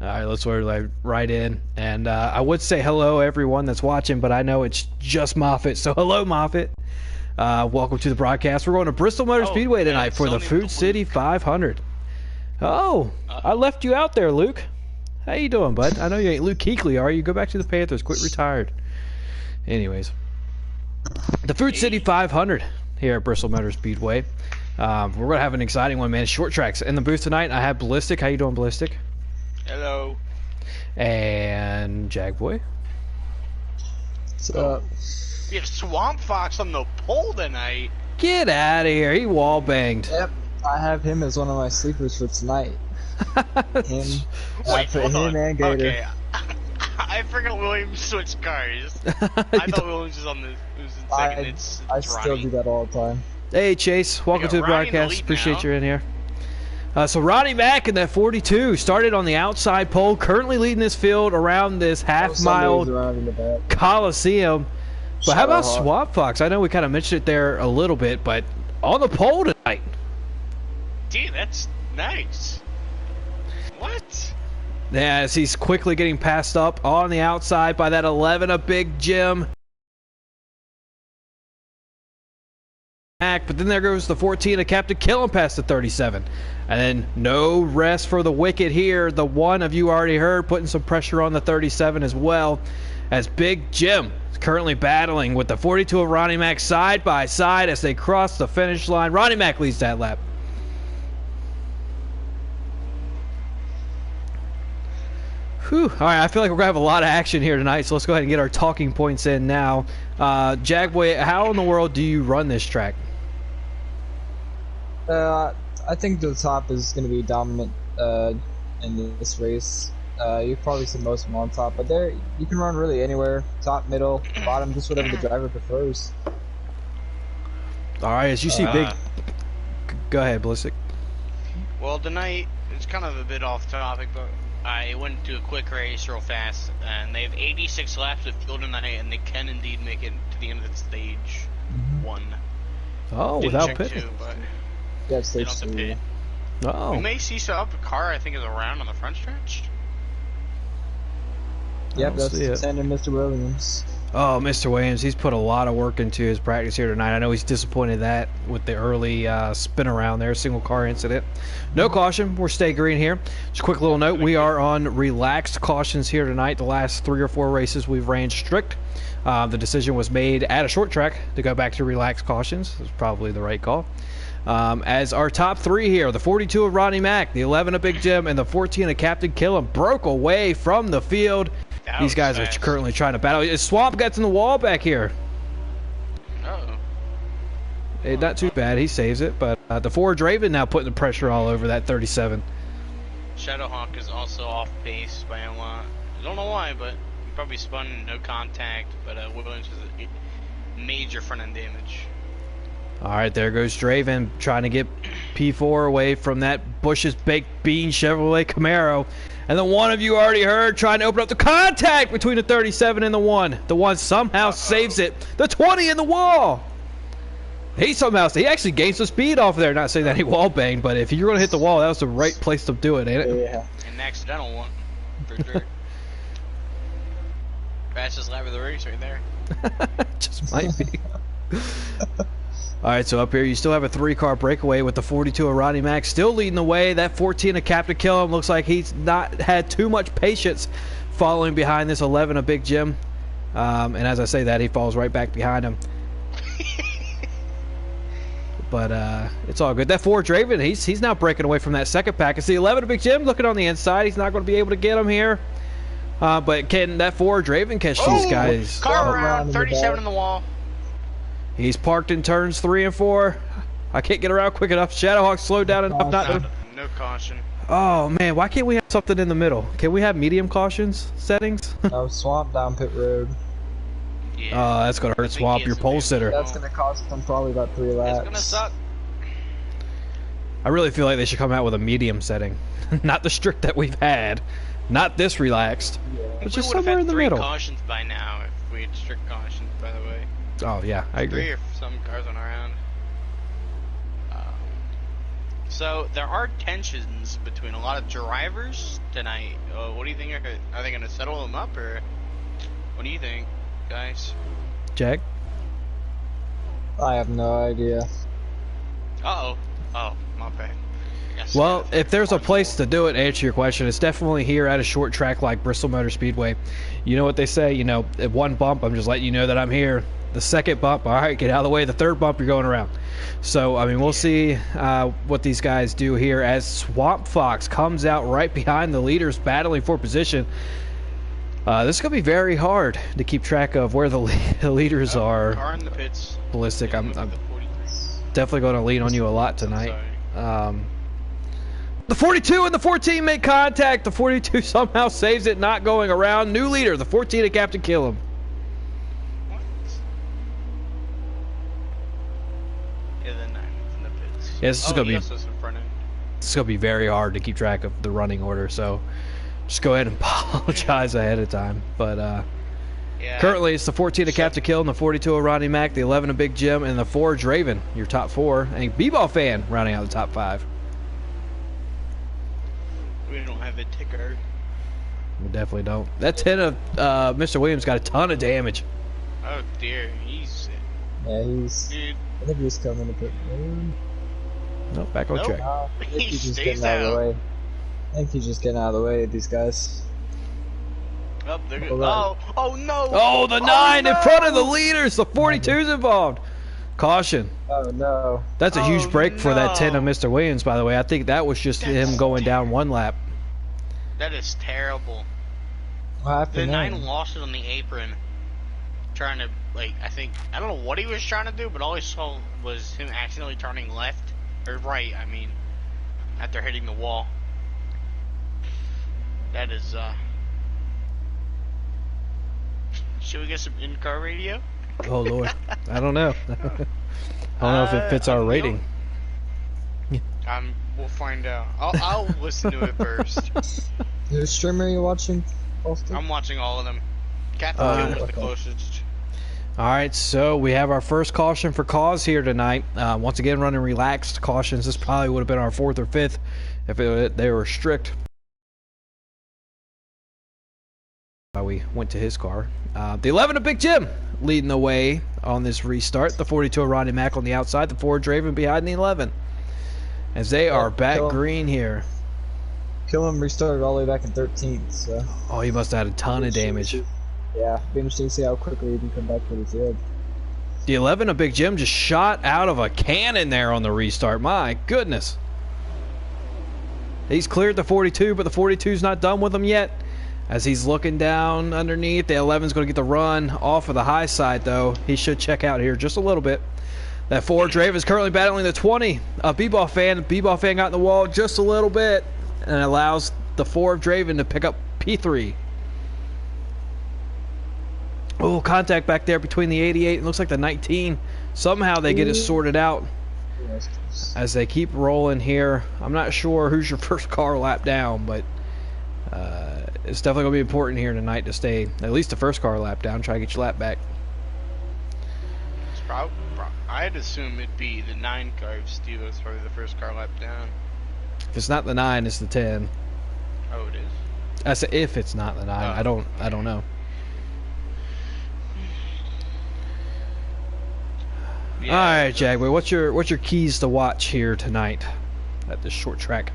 All right, let's order right in. And I would say hello, everyone that's watching, but I know it's just Moffitt. So hello, Moffitt. Welcome to the broadcast. We're going to Bristol Motor Speedway tonight for the Food City 500. Oh, I left you out there, Luke. How you doing, bud? I know you ain't Luke Kuechly, are you? Go back to the Panthers. Quit retired. Anyways, the Food City 500 here at Bristol Motor Speedway. We're going to have an exciting one, man. Short tracks in the booth tonight. I have Ballistic. How you doing, Ballistic? Hello. And Jagboy. What's up? We have Swamp Fox on the pole tonight. Get out of here. He wall banged. Yep, I have him as one of my sleepers for tonight. Him, Wait, put hold him on. and Gator. Okay. I forgot Williams switched cars. I thought Williams was on the was in second. It's I still Ronnie. do that all the time. Hey, Chase. Welcome to the Ronnie in the broadcast. lead Appreciate now. you in here. So Ronnie Mack in that 42 started on the outside pole, currently leading this field around this half-mile Around in the back. Coliseum. But how about Shadowhawk. Swamp Fox? I know we kind of mentioned it there a little bit, but on the pole tonight. Dude, that's nice. What? Yeah, as he's quickly getting passed up on the outside by that 11, a big Jim. But then there goes the 14 of Captain Killen past the 37. And then no rest for the wicked here. The one of you already heard putting some pressure on the 37 as well, as Big Jim is currently battling with the 42 of Ronnie Mack side by side as they cross the finish line. Ronnie Mack leads that lap. Whew. All right, I feel like we're going to have a lot of action here tonight, so let's go ahead and get our talking points in now. Jagboy, how in the world do you run this track? I think the top is going to be dominant in this race. You probably see most of them on top, but there you can run really anywhere, top, middle, bottom, just whatever the driver prefers. All right, as you see Big... Go ahead, Ballistic. Well, tonight it's kind of a bit off topic, but I went to a quick race real fast, and they have 86 laps of fuel tonight, and they can indeed make it to the end of the stage one. Oh, Didn't without check pitting. two, but Yeah, they stage don't have to 3. pit. Oh. We may see some up a car. I think is around on the front stretch. Yep, that's see it. 10 and Mr. Williams. Oh, Mr. Williams, he's put a lot of work into his practice here tonight. I know he's disappointed that with the early spin around there, single car incident. No caution, we're stay green here. Just a quick little note, we are on relaxed cautions here tonight. The last 3 or 4 races we've ran strict. The decision was made at a short track to go back to relaxed cautions. It's probably the right call. As our top 3 here, the 42 of Ronnie Mack, the 11 of Big Jim, and the 14 of Captain Killen broke away from the field. That These was guys fast. are currently trying to battle. Swamp gets in the wall back here. Uh-oh. Not too bad. He saves it. But the Ford Draven now putting the pressure all over that 37. Shadowhawk is also off pace by a lot. I don't know why, but he probably spun no contact. But Williams has a major front end damage. All right, there goes Draven trying to get P4 away from that Bush's Baked Bean Chevrolet Camaro. And the one of you already heard trying to open up the contact between the 37 and the one. The one somehow saves it. The 20 in the wall. He actually gained some speed off of there. Not saying that he wall banged, but if you're going to hit the wall, that was the right place to do it, ain't it? Yeah. An accidental one, for sure. Fastest lap of the race right there. Just might be. All right, so up here you still have a 3-car breakaway with the 42 of Ronnie Mack still leading the way. That 14 of Captain Killen looks like he's not had too much patience following behind this 11 of Big Jim. And as I say that, he falls right back behind him. But it's all good. That Ford Draven, he's now breaking away from that second pack. It's the 11 of Big Jim looking on the inside. He's not going to be able to get him here. But can that Ford Draven catch these guys? Car around around, in the 37 back. in the wall. He's parked in turns 3 and 4. I can't get around quick enough. Shadowhawk slowed down enough not to... No caution. Oh, man. Why can't we have something in the middle? Can we have medium cautions settings? Swamp down pit road. Yeah. That's going to hurt Swamp, your pole sitter. That's going to cost them probably about 3 laps. It's gonna suck. I really feel like they should come out with a medium setting. Not the strict that we've had. Not this relaxed. But just We would've somewhere had in the 3 middle. cautions by now if we had strict cautions, by the way. Oh, yeah. I 3 agree. if some cars went around. So there are tensions between a lot of drivers tonight. What do you think? Are they going to settle them up, or what do you think, guys? Jack? I have no idea. Uh-oh. Oh, my bad. Yes, Well, if there's a place to do it, answer your question, it's definitely here at a short track like Bristol Motor Speedway. You know what they say, you know, at one bump, I'm just letting you know that I'm here. The second bump, all right, get out of the way. The third bump, you're going around. So, I mean, we'll see what these guys do here as Swamp Fox comes out right behind the leaders battling for position. This is going to be very hard to keep track of where the leaders are. Car in the pits. Ballistic, I'm definitely going to lean on you a lot tonight. The 42 and the 14 make contact. The 42 somehow saves it, not going around. New leader, the 14 to Captain Killam. What? Yeah, the 9 in the pits. Yeah, this is going to be. Yes, in front end. This is going to be very hard to keep track of the running order. So, just go ahead and apologize ahead of time. But Yeah. currently, it's the 14 to Captain Killam, the 42 of Rodney Mack, the 11 of Big Jim, and the 4 of Draven. Your top 4, and B-Ball Fan rounding out the top 5. We don't have a ticker. We definitely don't. That 10 of Mr. Williams got a ton of damage. Oh dear, he's Yeah, he's. dude. I think he's coming to pit lane. Nope, back on Nope. track. I think He he's just stays getting out of the out. way. I think he's just getting out of the way of these guys. Oh, they're good. Hold on. Oh no! Oh, the 9 in no! front of the leaders. The 42's involved. Caution. Oh no. That's a huge Oh, break for that 10 of no. Mr. Williams, by the way. I think that was just That's him going down one lap. That is terrible. What happened The there? 9 lost it on the apron. Trying to, like, I don't know what he was trying to do, but all I saw was him accidentally turning left, or right, I mean, after hitting the wall. That is, should we get some in-car radio? Oh, Lord. I don't know. I don't know if it fits our rating. We'll find out. I'll listen to it first. Whose stream are you watching, Austin? I'm watching all of them. Captain Kill was the okay. closest. All right, so we have our first caution for cause here tonight. Once again, running relaxed cautions. This probably would have been our 4th or 5th if they were strict. We went to his car. The 11 of Big Jim leading the way on this restart. The 42 of Rodney Mack on the outside. The 4 of Draven behind the 11. As they are back green here. Kill him restarted all the way back in 13th, so. Oh, he must have had a ton of damage. Yeah, be interesting to see how quickly he can come back to the field. The 11 of Big Jim just shot out of a cannon there on the restart. My goodness. He's cleared the 42, but the 42's not done with him yet. As he's looking down underneath, the 11's going to get the run off of the high side, though. He should check out here just a little bit. That 4 Drave is currently battling the 20. B-Ball Fan. B-Ball Fan got in the wall just a little bit and allows the 4 of Draven to pick up P3. Oh, contact back there between the 88 and looks like the 19. Somehow they get it sorted out as they keep rolling here. I'm not sure who's your first car lap down, but it's definitely going to be important here tonight to stay at least the first car lap down, try to get your lap back. It's I'd assume it'd be the 9 car if Steve was probably the first car lap down. If it's not the 9, it's the 10. Oh, it is? I said if it's not the 9. I don't know. Yeah, All right, Jaguar. What's your keys to watch here tonight at this short track?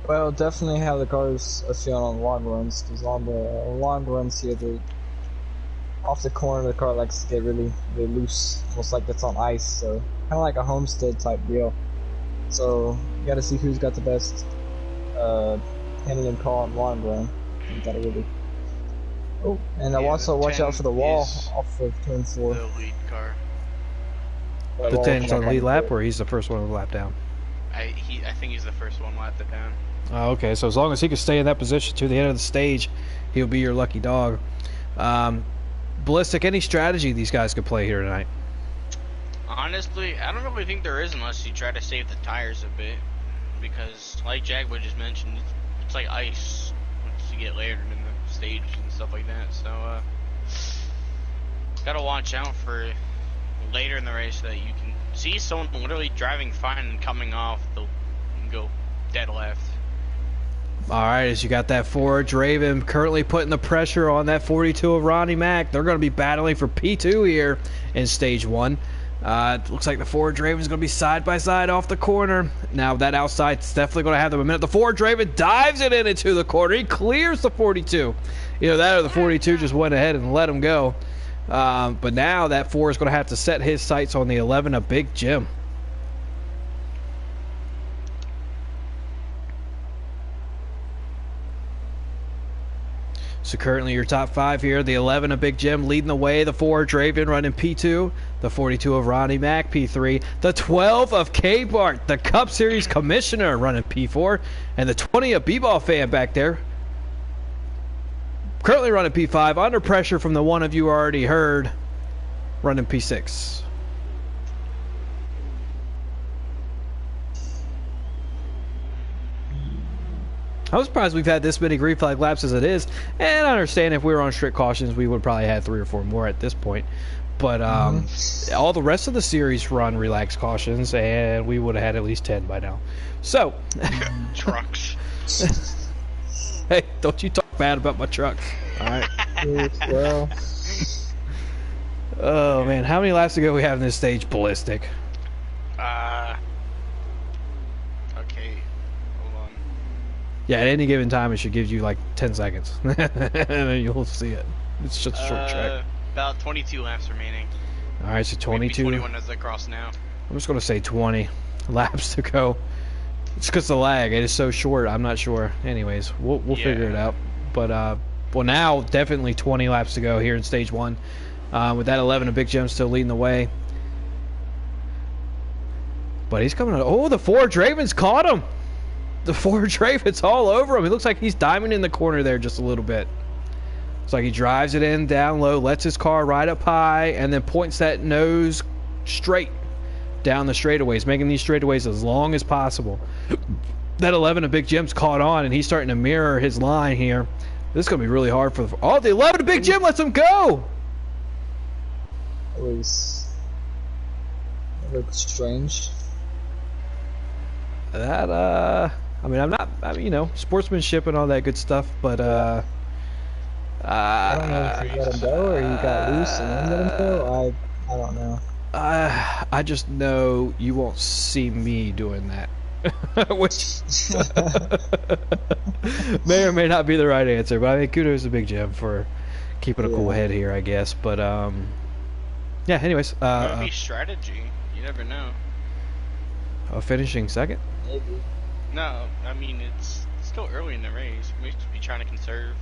Well, definitely how the cars are feeling on long runs, because on the long runs here, off the corner, the car likes to get really, really loose, almost like it's on ice, so kind of like a homestead type deal. So you got to see who's got the best handling car on long run. You got to really. Oh, and Yeah, also the watch 10 out for the wall is off of turn 4. the lead car. That The wall 10's on the like lead lap, that. or he's the first one to lap down? I think he's the first one lapped it down. Oh, okay, so as long as he can stay in that position to the end of the stage, he'll be your lucky dog. Ballistic, any strategy these guys could play here tonight? Honestly, I don't really think there is unless you try to save the tires a bit. Because, like Jaguar just mentioned, it's like ice once you get later in the stage and stuff like that. So, gotta watch out for later in the race so that you can see see someone literally driving fine and coming off, they'll go dead left. All right, as you got that Ford Draven currently putting the pressure on that 42 of Ronnie Mack. They're going to be battling for P2 here in Stage 1. It looks like the Ford Draven is going to be side by side off the corner. Now, that outside's definitely going to have them a minute. The Ford Draven dives it into the corner. He clears the 42. Either that or the 42 just went ahead and let him go. But now that 4 is going to have to set his sights on the 11 of Big Jim. So currently your top 5 here, the 11 of Big Jim leading the way, the 4 Draven running P2, the 42 of Ronnie Mack P3, the 12 of K-Bart, the Cup Series Commissioner running P4, and the 20 of B-Ball Fan back there currently running P5, under pressure from the one of you already heard running P6. I'm surprised we've had this many green flag laps as it is, and I understand if we were on strict cautions we would probably have 3 or 4 more at this point, but all the rest of the series run relaxed cautions and we would have had at least 10 by now. So Trucks. Hey, don't you talk bad about my trucks. Alright. Well, Oh man, how many laps ago we have in this stage? Ballistic. Okay. Hold on. Yeah, at any given time it should give you like 10 seconds. And then you'll see it. It's just a short track. About 22 laps remaining. Alright, so 22. Maybe 21 as they cross now. I'm just going to say 20 laps to go. It's because the lag, it is so short, I'm not sure. Anyways, we'll figure it out. But, well now, definitely 20 laps to go here in Stage 1. With that 11 of Big Jim still leading the way. But he's coming out. Oh, the 4 Draven's caught him. The 4 Draven's all over him. It looks like he's diving in the corner there just a little bit. It's like he drives it in down low, lets his car ride up high, and then points that nose straight down the straightaways, making these straightaways as long as possible. That 11 of Big Jim's caught on, and he's starting to mirror his line here. This is going to be really hard for the... Oh, the 11 of Big Jim lets him go! it looked strange. That, I mean, you know, sportsmanship and all that good stuff, but, I don't know if you let him go or you got loose and then let him go. I don't know. I just know you won't see me doing that. Which may or may not be the right answer, but I mean, kudos to Big Jim for keeping a cool head here, I guess. But yeah. Anyways, That would be strategy. You never know. Finishing second. Maybe. No, I mean it's still early in the race. We should be trying to conserve.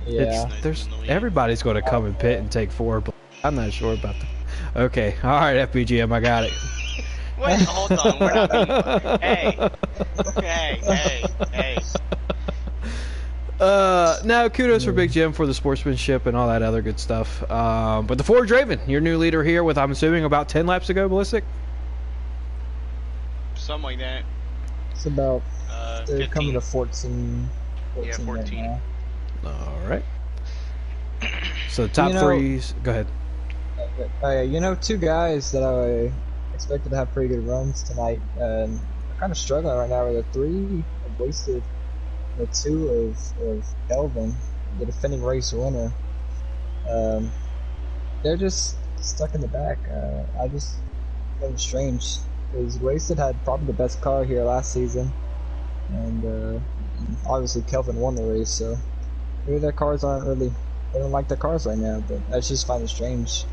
Yeah. There's everybody's going to come and pit and take 4, but I'm not sure about that. Okay, all right, FBGM, I got it. Wait, hold on. We're not being... Hey. Now, kudos for Big Jim for the sportsmanship and all that other good stuff. But the 4 Draven, your new leader here with, I'm assuming, about 10 laps ago, Ballistic? Something like that. It's about they're 15. coming to 14. Yeah, 14. Right now. All right. So top You know- threes. Go ahead. You know, 2 guys that I expected to have pretty good runs tonight, and I'm kind of struggling right now with the 3 of Wasted, the 2 of Kelvin, the defending race winner. They're just stuck in the back. I just find it strange because Wasted had probably the best car here last season, and obviously Kelvin won the race, so maybe their cars aren't really. They don't like their cars right now, but I just find it strange.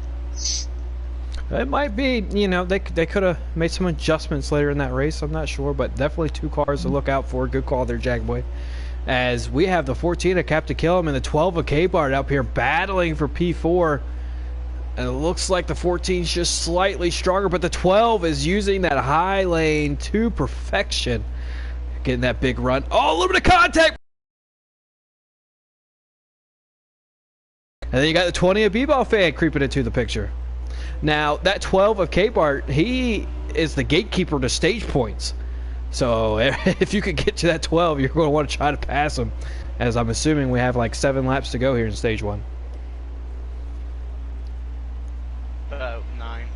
It might be, you know, they could have made some adjustments later in that race. I'm not sure, but definitely 2 cars to look out for. Good call there, Jackboy. As we have the 14 of Cap to Kill Him and the 12 of K-Bart up here battling for P4. And it looks like the 14's just slightly stronger, but the 12 is using that high lane to perfection. Getting that big run. Oh, a little bit of contact! And then you got the 20 of B-Ball Fan creeping into the picture. Now, that 12 of K-Bart, he is the gatekeeper to stage points. So, if you could get to that 12, you're going to want to try to pass him. As I'm assuming we have like 7 laps to go here in stage 1. About 9.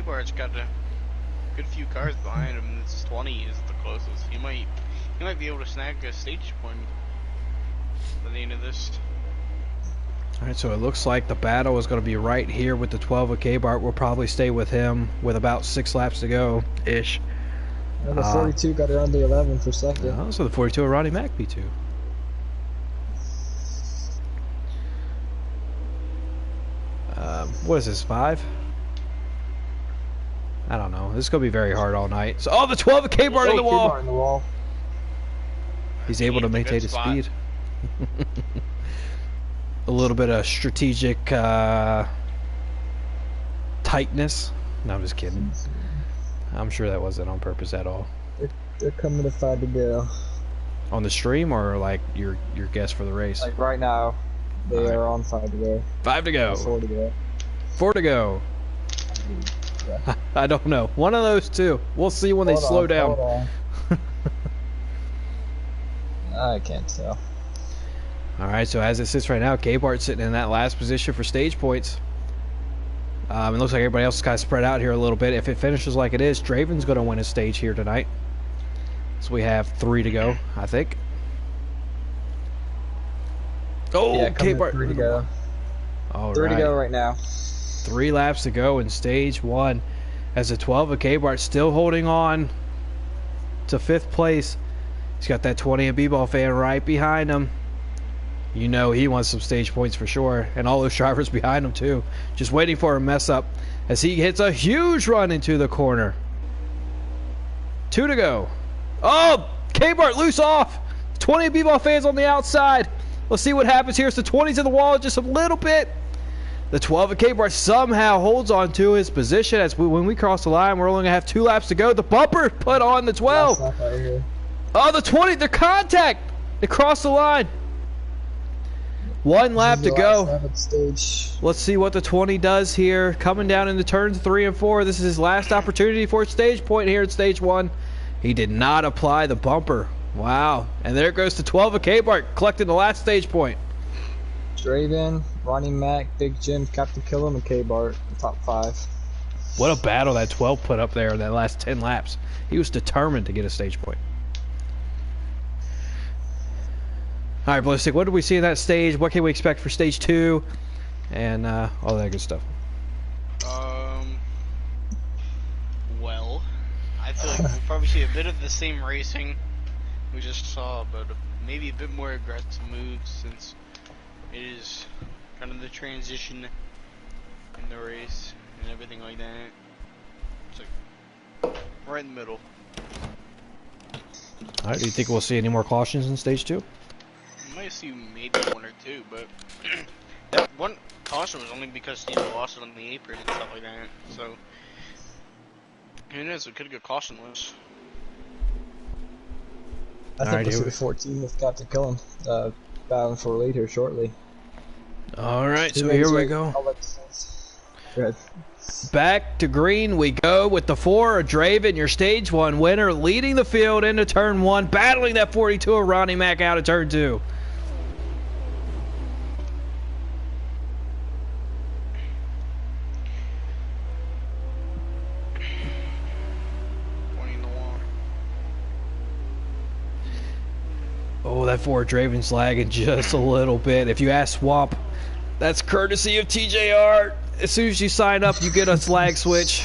K-Bart's got a good few cars behind him. This 20 is the closest. He might be able to snag a stage point by the end of this. Alright, so it looks like the battle is going to be right here with the 12 of K-Bart. We'll probably stay with him with about 6 laps to go-ish. And the 42 got around the 11 for second. So the 42 of Ronnie Mac P2. What is this, 5? I don't know. This is going to be very hard all night. So, the 12 of K-Bart in the wall! K-Bart in the wall. He's able to maintain his speed. A little bit of strategic tightness. No, I'm just kidding. I'm sure that wasn't on purpose at all. They're coming to 5 to go. On the stream or like your guess for the race? Like right now, they are on 5 to go. 5 to go. 4 to go. 4 to go. Yeah. I don't know. One of those two. We'll see when they slow down. Hold on. I can't tell. Alright, so as it sits right now, K-Bart's sitting in that last position for stage points. It looks like everybody else is kind of spread out here a little bit. If it finishes like it is, Draven's going to win a stage here tonight. So we have 3 to go, I think. Oh, yeah, K-Bart. 3 to go. All 3 right. to go right now. 3 laps to go in stage 1. As the 12 of K-Bart still holding on to 5th place. He's got that 20 of B-Ball fan right behind him. You know he wants some stage points for sure. And all those drivers behind him too. Just waiting for a mess up as he hits a huge run into the corner. 2 to go. Oh, K-Bart loose off. 20 of B-Ball fans on the outside. Let's see what happens here. It's the 20s in the wall just a little bit. The 12 of K-Bart somehow holds on to his position as when we cross the line, we're only going to have 2 laps to go. The bumper put on the 12. Oh, the 20, they're contact. They cross the line. 1 lap to go. Let's see what the 20 does here. Coming down into turns 3 and 4. This is his last opportunity for a stage point here in stage 1. He did not apply the bumper. Wow. And there goes the 12 of K-Bart collecting the last stage point. Draven, Ronnie Mac, Big Jim, Captain Killam, and K-Bart, the top 5. What a battle that 12 put up there in that last 10 laps. He was determined to get a stage point. All right, Ballistic, what did we see in that stage? What can we expect for stage 2? And all that good stuff. Well, I feel like we'll probably see a bit of the same racing we just saw, but maybe a bit more aggressive moves since it is kind of the transition in the race and everything like that. It's like right in the middle. All right, do you think we'll see any more cautions in stage 2? I might see maybe 1 or 2, but that one caution was only because Steve lost it on the apron and stuff like that. So who knows? We could get cautionless. I think we'll see the 14 with Captain Killam battling for a lead here shortly. All right, so here we go. Good. Back to green we go with the 4 of Draven, your stage 1 winner, leading the field into turn 1, battling that 42 of Ronnie Mac out of turn 2. Oh, that 4 of Draven's lagging just a little bit. If you ask Swamp, that's courtesy of TJR. As soon as you sign up, you get a slag switch.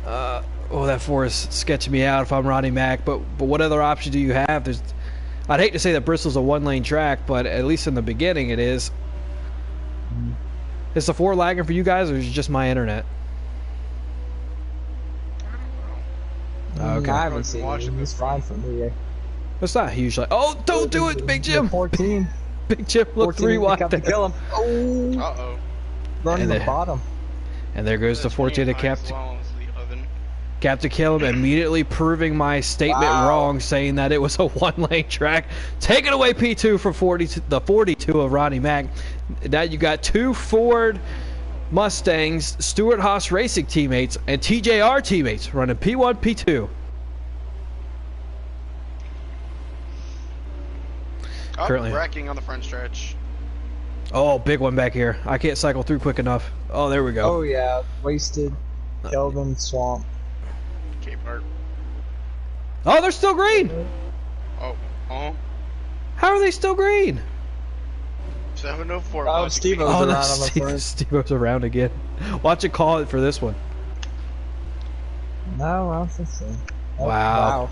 Oh, that 4 is sketching me out if I'm Ronnie Mac. But what other option do you have? I'd hate to say that Bristol's a 1-lane track, but at least in the beginning it is. Is the 4 lagging for you guys, or is it just my internet? Okay. I haven't seen it. It's fine for me. It's not huge. Oh, don't do it, Big Jim. 14. Big Jim, look 3 wide. Captain Killam. Oh. Uh-oh. Running the bottom. And there goes the 14 to Captain Killam, immediately proving my statement wrong, saying that it was a 1-lane track. Taking away P2 from the 42 of Ronnie Mac. Now you got 2 Ford Mustangs, Stewart Haas Racing teammates, and TJR teammates running P1, P2. Currently wrecking on the front stretch. Oh, big one back here. I can't cycle through quick enough. Oh, there we go. Oh, yeah. Wasted. Kelvin Swamp. Kmart. Oh, they're still green. Oh, How are they still green? 704. Oh, Steve-O's Oh, around no, on the first. Steve-O's around again. Watch it call it for this one. No, I don't think so. Oh, Wow.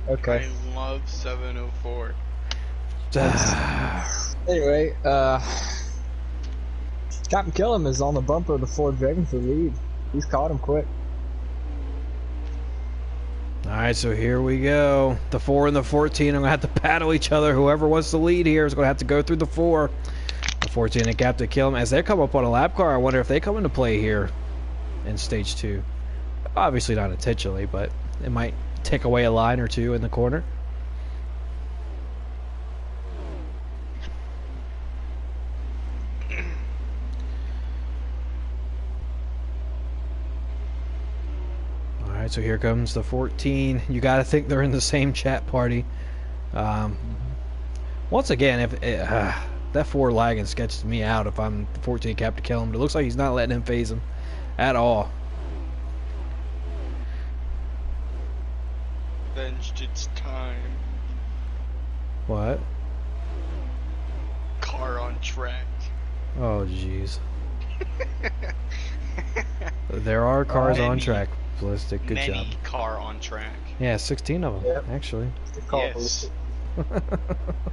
Okay. I love 704. Anyway, Captain Killam is on the bumper of the Ford Dragon for the lead. He's caught him quick. Alright, so here we go. The 4 and the 14 are going to have to battle each other. Whoever wants the lead here is going to have to go through the 4. The 14 and Captain Killam, as they come up on a lap car, I wonder if they come into play here in stage 2. Obviously not intentionally, but it might take away a line or two in the corner. Alright, so here comes the 14. You got to think they're in the same chat party. Once again, if that 4 lagging sketches me out if I'm 14 Captain Killam, but it looks like he's not letting him phase him at all. Avenged its time. What? Car on track. Oh, jeez. There are cars on track. Ballistic, good job. Many car on track. Yeah, 16 of them, Yep. actually. Yes.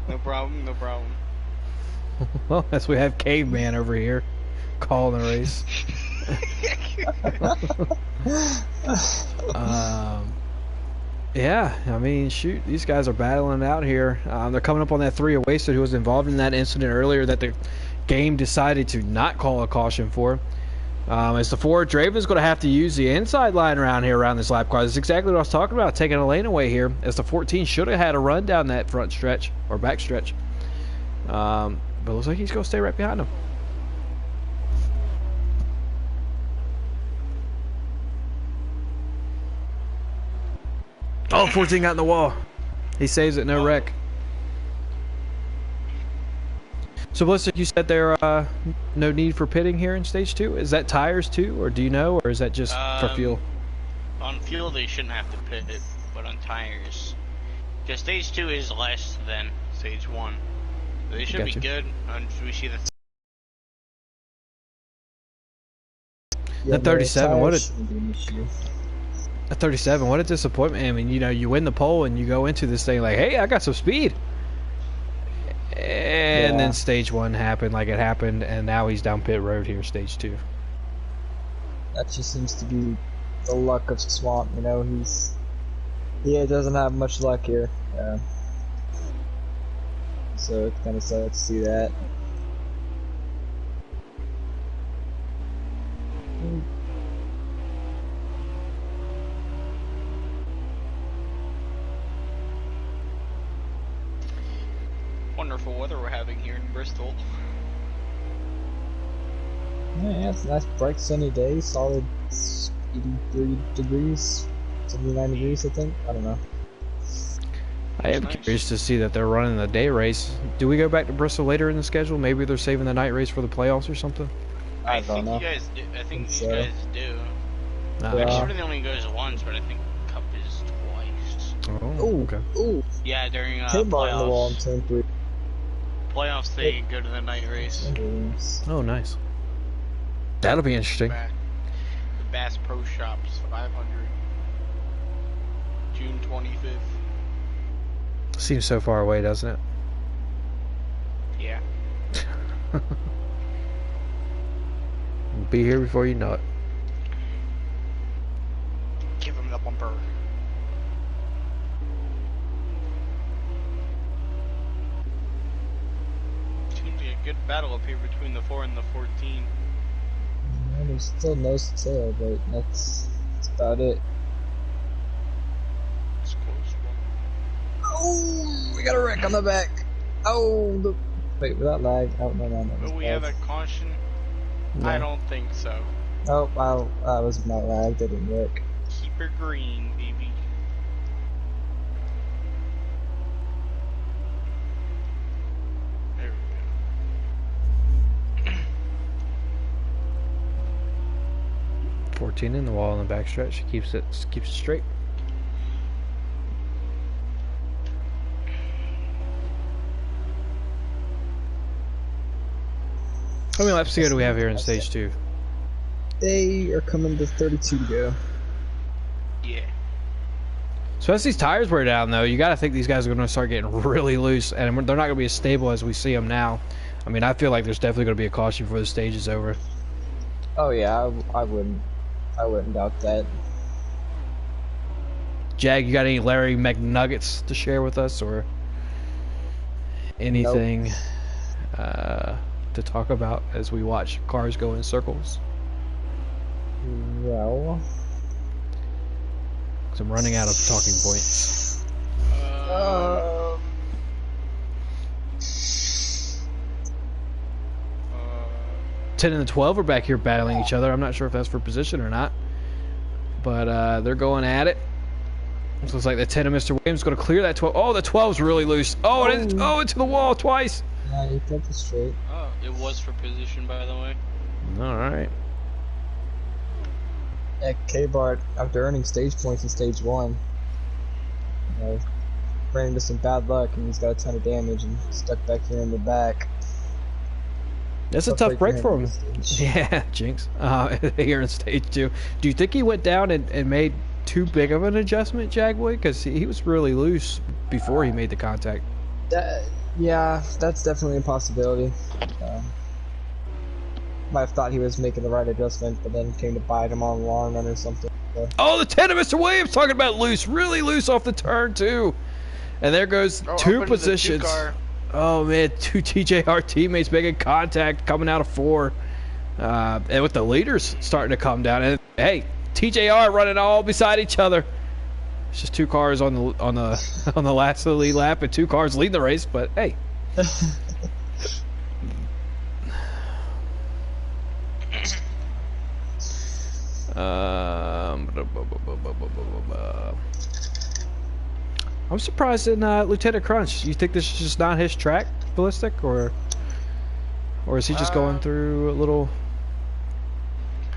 No problem, no problem. Well, as we have Caveman over here calling the race. Yeah, I mean, shoot, these guys are battling it out here. They're coming up on that 3 of Wasted, who was involved in that incident earlier that the game decided to not call a caution for. As the 4, Draven's going to have to use the inside line around here around this lap car. That's exactly what I was talking about, taking a lane away here. As the 14 should have had a run down that front stretch, or back stretch. But it looks like he's going to stay right behind him. Oh, 14 got in the wall. He saves it, no wreck. So, Ballistic, you said there no need for pitting here in stage 2. Is that tires too, or do you know, or is that just for fuel? On fuel, they shouldn't have to pit it, but on tires, because stage 2 is less than stage 1. They should be good. We see that. The 37. At 37, what a disappointment. I mean, you know, you win the pole and you go into this thing like, hey, I got some speed. And then stage 1 happened like it happened, and now he's down pit road here, stage 2. That just seems to be the luck of Swamp, you know, he doesn't have much luck here. So it's kind of sad to see that. Wonderful weather we're having here in Bristol. Yeah, it's a nice bright sunny day, solid 83 degrees, 79 degrees I think, I don't know. I am curious to see that they're running the day race. Do we go back to Bristol later in the schedule? Maybe they're saving the night race for the playoffs or something? I don't know. You guys do. I think you guys do. Yeah. Actually, it only goes once, but I think Cup is twice. Oh, okay. Ooh, Yeah, during K-Bar in the wall in playoffs. turn 3. Playoffs, they go to the night race. Oh, nice. That'll be interesting. The Bass Pro Shops 500. June 25th. Seems so far away, doesn't it? Yeah. Be here before you know it. Give him the bumper. Seems like a good battle up here between the 4 and the 14. Yeah, there's still nose to tail, but that's about it. It's a close one. Oh, we got a wreck on the back. Oh, wait, without lag. Oh, no, that was Will we bad. have a caution? No. I don't think so. Oh, wow, that was my lag. That didn't work. Keep her green, baby. There we go. 14 in the wall in the backstretch. Keeps it straight. How many laps to go do we have here in stage 2? They are coming to 32 to go. Yeah. So as these tires wear down, though, you got to think these guys are going to start getting really loose, and they're not going to be as stable as we see them now. I mean, I feel like there's definitely going to be a caution before the stage is over. Oh yeah, I wouldn't doubt that. Jag, you got any Larry McNuggets to share with us, or anything to talk about as we watch cars go in circles? Well, because I'm running out of talking points. 10 and the 12 are back here battling each other. I'm not sure if that's for position or not, but they're going at it. It looks like the 10 of Mr. Williams is going to clear that 12. Oh, the 12's really loose. Oh, into the wall twice. Yeah, he kept it straight. Oh, it was for position, by the way. All right. Yeah, K-Bart, after earning stage points in stage 1, ran into some bad luck, and he's got a ton of damage and stuck back here in the back. That's a tough break for him. Yeah, jinx. Here in stage 2. Do you think he went down and made too big of an adjustment, Jagwood? Because he was really loose before he made the contact. Yeah, that's definitely a possibility. Might have thought he was making the right adjustment, but then came to bite him on the long run or something. So. Oh, the 10 of Mr. Williams talking about loose. Really loose off the turn, too. And there goes two positions. Oh, man, 2 TJR teammates making contact coming out of 4. And with the leaders starting to come down. And, hey, TJR running all beside each other. It's just 2 cars on the last of the lead lap and 2 cars leading the race, but hey. I'm surprised in Lieutenant Crunch. You think this is just not his track, Ballistic, or is he just going through a little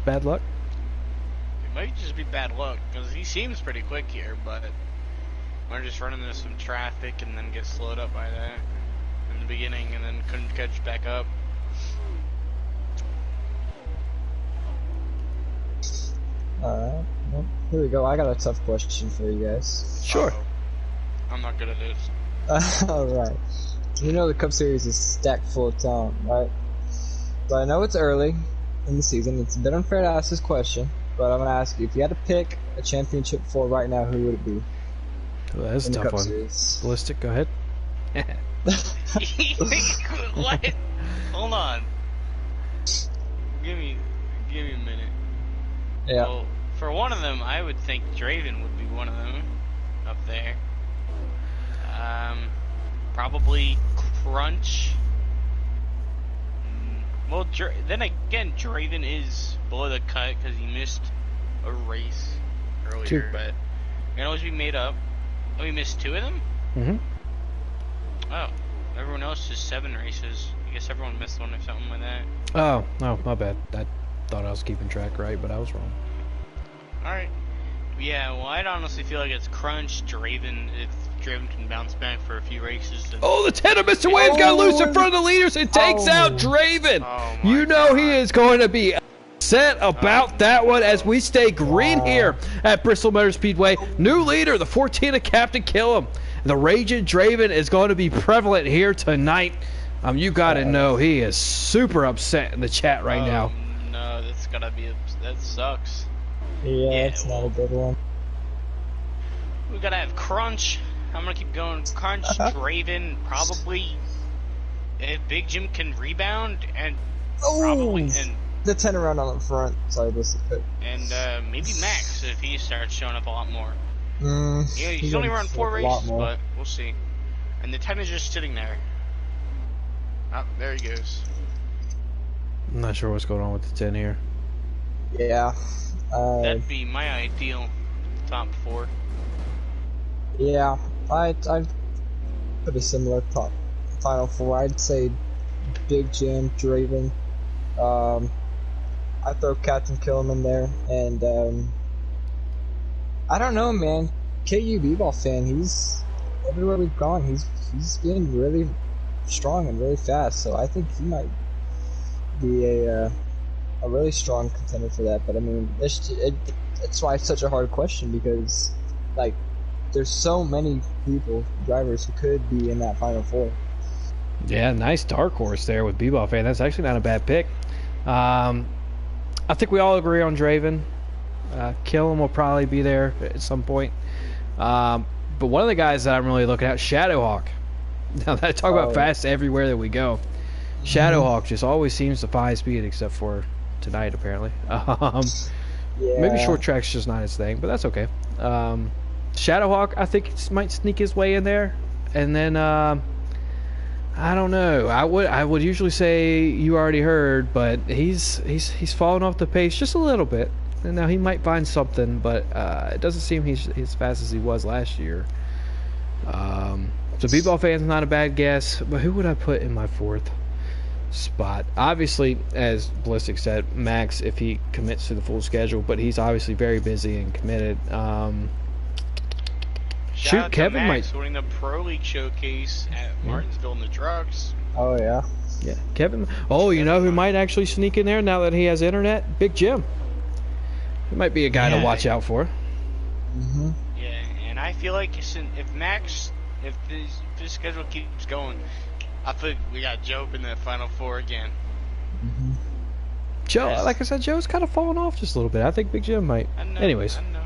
bad luck? It might just be bad luck, because he seems pretty quick here, but we're just running into some traffic and then get slowed up by that in the beginning and then couldn't catch back up. Alright, well, here we go. I got a tough question for you guys. Sure. I'm not good at this. Alright. You know the Cup Series is stacked full of talent, right? But I know it's early in the season. It's a bit unfair to ask this question, but I'm going to ask you, if you had to pick a championship for right now, who would it be? Well, that's a tough one. Series? Ballistic, go ahead. What? Hold on. Give me a minute. Yeah. Well, for one of them, I would think Draven would be one of them up there. Probably Crunch. Well, then again, Draven is below the cut because he missed a race earlier, but it can always be made up. Oh, he missed 2 of them? Mm-hmm. Oh, everyone else is 7 races. I guess everyone missed one or something like that. Oh, no, my bad. I thought I was keeping track right, but I was wrong. Alright. Yeah, well, I'd honestly feel like it's Crunch, Draven, if Draven can bounce back for a few races. Oh, the 10 of Mr. Williams got loose in front of the leaders and takes out Draven. You know he is going to be upset about that one as we stay green here at Bristol Motor Speedway. New leader, the 14 of Captain Killam. The Raging Draven is going to be prevalent here tonight. You got to know he is super upset in the chat right now. No, that's gotta be, that sucks. Yeah, it's not a good one. We gotta have Crunch. I'm gonna keep going. Crunch, Draven, probably. If Big Jim can rebound, and probably. And the 10 around on the front. Sorry, this is good. And maybe Max if he starts showing up a lot more. Yeah, he's only run 4 races, but we'll see. And the 10 is just sitting there. Oh, there he goes. I'm not sure what's going on with the 10 here. Yeah. That'd be my ideal top 4. Yeah, I'd put a similar final 4. I'd say Big Jim, Draven, I throw Captain Killam in there, and I don't know, man. KU b-ball fan, he's everywhere we've gone. He's been really strong and really fast, so I think he might be a really strong contender for that. But I mean, it's why it's such a hard question, because like there's so many drivers who could be in that Final Four. Yeah, nice dark horse there with b-ball fan. That's actually not a bad pick. I think we all agree on Draven. Killam will probably be there at some point. But one of the guys that I'm really looking at, Shadowhawk. Now that I talk about fast everywhere that we go, Shadowhawk just always seems to find speed, except for tonight apparently. Maybe short track's just not his thing, but that's okay. Shadowhawk, I think might sneak his way in there, and then I don't know. I would usually say you already heard, but he's fallen off the pace just a little bit. And now he might find something, but it doesn't seem he's as fast as he was last year. So b-ball fan's not a bad guess, but who would I put in my fourth spot? Obviously, as Ballistic said, Max, if he commits to the full schedule, but he's obviously very busy and committed. Shout out Kevin to Max winning the Pro League showcase at Martinsville in the trucks. Oh yeah. Yeah, Kevin. Oh, you know who might actually sneak in there now that he has internet? Big Jim. He might be a guy to watch out for. Yeah, and I feel like if this schedule keeps going, I think we got Joe in the Final Four again. Joe, like I said, Joe's kind of fallen off just a little bit. I think Big Jim might. Anyways. I know.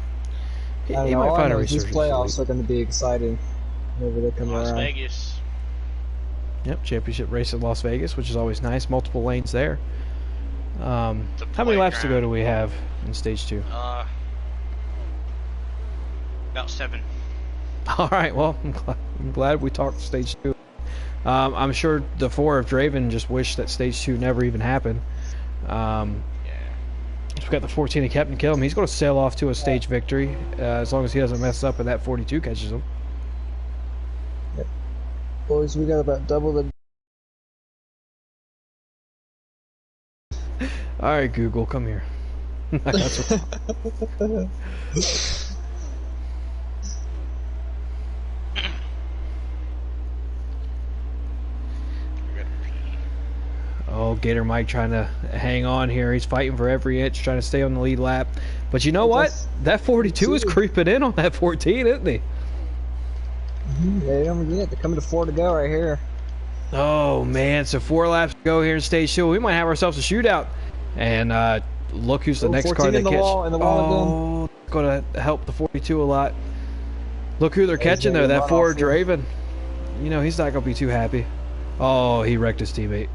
He might find a resurgence. These playoffs are going to be exciting whenever they come around. Las Vegas. Yep, championship race in Las Vegas, which is always nice. Multiple lanes there. How many laps to go do we have in stage 2? About 7. All right, well, I'm glad we talked stage 2. I'm sure the 4 of Draven just wish that stage 2 never even happened. We've got the 14 of Captain Killam. He's going to sail off to a stage victory as long as he doesn't mess up and that 42 catches him. Yep. Boys, we got about double the... All right, Google, come here. That's what... Oh, Gator Mike trying to hang on here. He's fighting for every inch, trying to stay on the lead lap. But you know what? That 42 is creeping in on that 14, isn't he? Yeah, they're coming to 4 to go right here. Oh, man. So 4 laps to go here in stage 2. We might have ourselves a shootout. And look who's the next car they catch. Oh, going to help the 42 a lot. Look who they're catching, though. That 4 Draven. You know, he's not going to be too happy. Oh, he wrecked his teammate.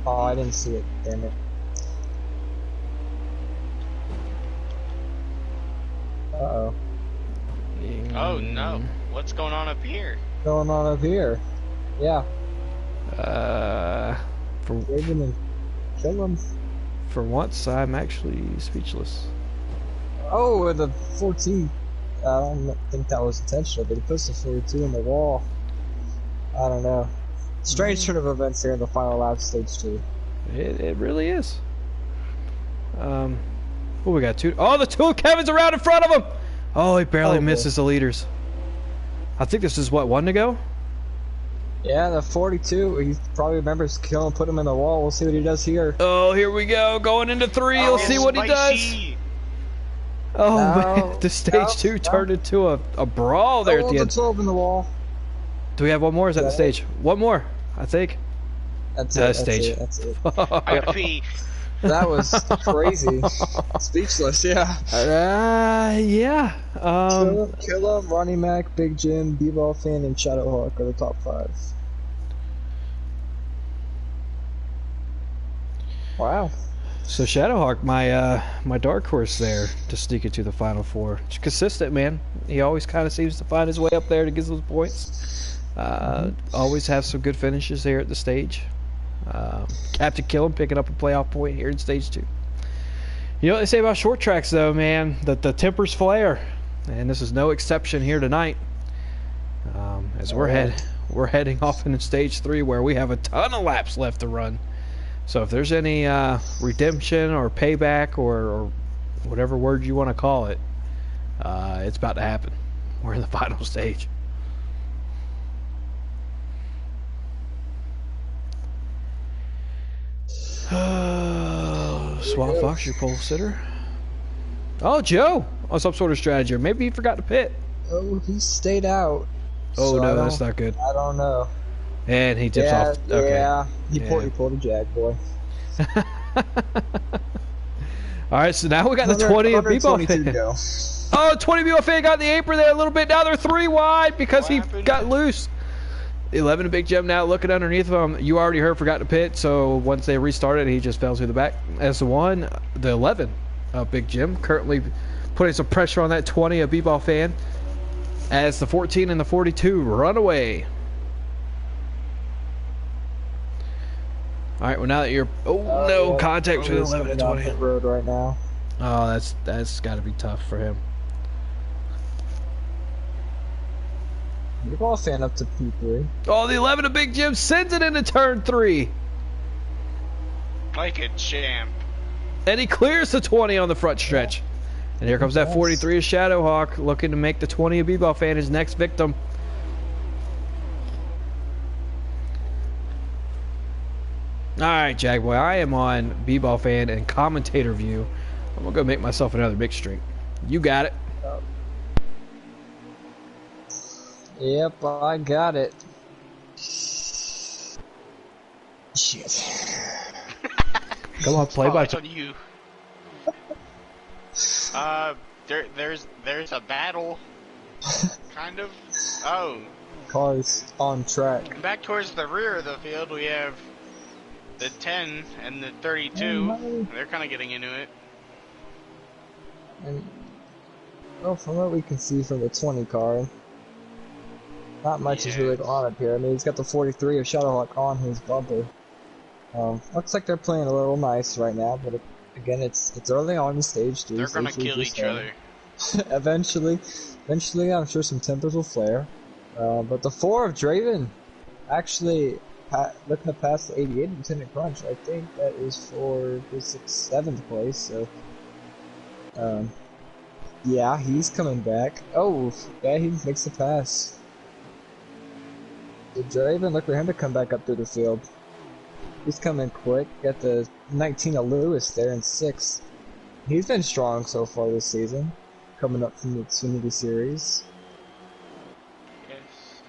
Oh, I didn't see it. Damn it. Uh-oh. Oh, no. What's going on up here? Going on up here? Yeah. For once, I'm actually speechless. Oh, the 14. I don't think that was intentional, but he puts the 42 in the wall. I don't know. Strange turn of events here in the final lap stage 2. It really is. Oh, we got 2. Oh, the 2 Kevin's around in front of him. Oh, he barely misses the leaders. I think this is what, 1 to go? Yeah, the 42. He probably remembers killing, put him in the wall. We'll see what he does here. Oh, here we go. Going into 3. We'll see what he does. Oh, man. The stage 2 turned into a brawl there at the end. 12 in the wall. Do we have one more? Is that the stage? One more, I think. That's it. Stage. That's it. That was crazy. Speechless, yeah. Yeah. Killa, Ronnie Mac, Big Jim, B-Ball Fan, and Shadowhawk are the top 5. Wow. So Shadowhawk, my dark horse there to sneak into the Final Four. It's consistent, man. He always kind of seems to find his way up there to get those points. Always have some good finishes here at the stage. Captain Killam picking up a playoff point here in stage 2. You know what they say about short tracks, though, man? That the tempers flare, and this is no exception here tonight. As we're heading off into stage 3, where we have a ton of laps left to run. So if there's any redemption or payback or whatever word you want to call it, it's about to happen. We're in the final stage. Swamp Fox, your pole sitter. Oh, Joe, on some sort of strategy, or maybe he forgot to pit. Oh, he stayed out. Oh so no, that's not good. I don't know. And he tips off. Okay. Yeah, he pulled a jag, boy. All right, so now we got the 20 of Bebop fan. Oh, 20 Bebop fan got in the apron there a little bit. Now they're 3 wide because he got loose. 11 of Big Jim now looking underneath him. You already heard forgot to pit, so once they restarted, he just fell through the back. As the 1, the 11 of Big Jim currently putting some pressure on that 20 of Bebop fan. As the 14 and the 42 run away. All right, well now that you're no contact between 11 and 20. Road right now. Oh, that's got to be tough for him. You're all fan up to P3. Oh, the 11 of Big Jim sends it into turn 3. Like a champ. And he clears the 20 on the front stretch. And here comes that 43 of Shadowhawk looking to make the 20 of Bebop fan his next victim. Alright, Jagboy, I am on Bebop fan and commentator view. I'm going to go make myself another big streak. You got it. Yep, I got it. Shit. Come on, play by on you. There's a battle. Kind of. Oh. Cars on track. Back towards the rear of the field, we have the 10 and the 32. They're kind of getting into it. And, well, from what we can see from the 20 car, not much is really going on up here. I mean, he's got the 43 of Shadowhawk on his bumper. Looks like they're playing a little nice right now, but again, it's early on in stage 2. They're gonna kill each other. Eventually, I'm sure some tempers will flare. But the 4 of Draven, actually, looking to pass the 88 Lieutenant Crunch, I think that is for the 7th place, so... yeah, he's coming back. Oh, yeah, he makes the pass. So Draven, look for him to come back up through the field. He's coming quick. Got the 19 of Lewis there in 6th. He's been strong so far this season, coming up from the Xfinity series. Yes.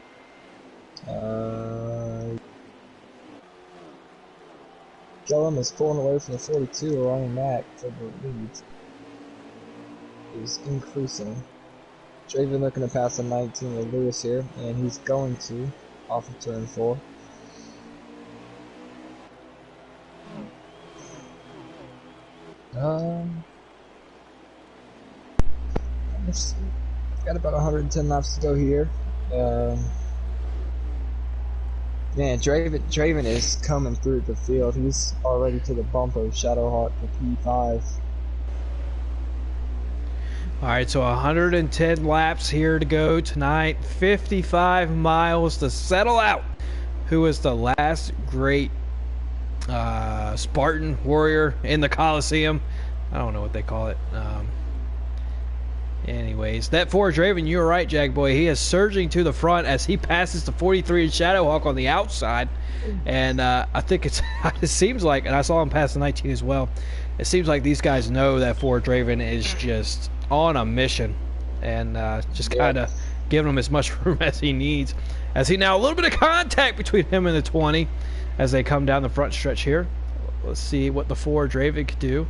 Gillum is pulling away from the 42, Ryan Mack for the lead. Is increasing. Draven looking to pass the 19 of Lewis here, and he's going to off of turn 4. Let's see. Got about 110 laps to go here. Man, Draven is coming through the field. He's already to the bumper of Shadowhawk for P5. Alright, so 110 laps here to go tonight. 55 miles to settle out. Who is the last great Spartan warrior in the Coliseum? I don't know what they call it. Anyways, that 4 Draven, you were right, Jagboy. He is surging to the front as he passes the 43 Shadowhawk on the outside. And I think it seems like, and I saw him pass the 19 as well, it seems like these guys know that 4 Draven is just on a mission and just kind of giving him as much room as he needs. As he now, a little bit of contact between him and the 20 as they come down the front stretch here. Let's see what the 4 Draven could do.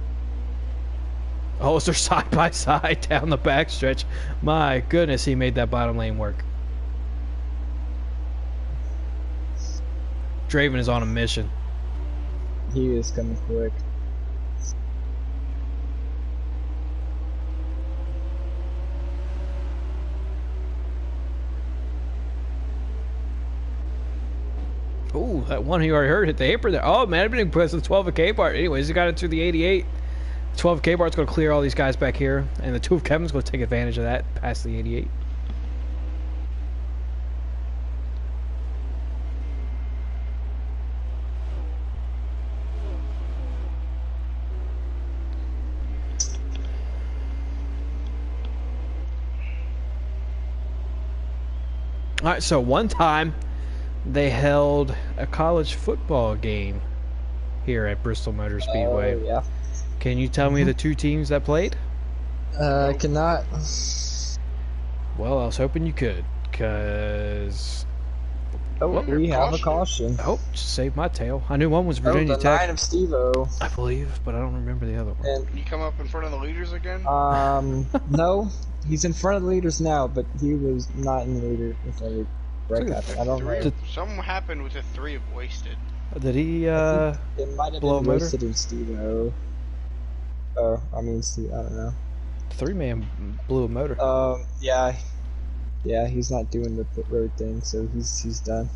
Oh, they're side by side down the back stretch. My goodness, he made that bottom lane work. Draven is on a mission. He is coming quick. Ooh, that one he already heard hit the apron there. Oh, man, I've been impressed with the 12 of K-Bar. Anyways, he got it to the 88. 12 of K-Bar's going to clear all these guys back here. And the 2 of Kevin's going to take advantage of that past the 88. All right, so one time they held a college football game here at Bristol Motor Speedway. Yeah. Can you tell me the two teams that played? I cannot. Well, I was hoping you could, because... Oh, we have a caution. Oh, just saved my tail. I knew one was Virginia the Tech. 9 of Steve-O. I believe, but I don't remember the other one. And, Can you come up in front of the leaders again? no. He's in front of the leaders now, but he was not in the leader with every break happened. I don't know. Something happened with the 3 of Wasted. Did he, it might have blow a been motor? Wasted in Steve-O. Oh, I mean, Steve, I don't know. 3-man blew a motor. Yeah. Yeah, he's not doing the pit road thing, so he's done.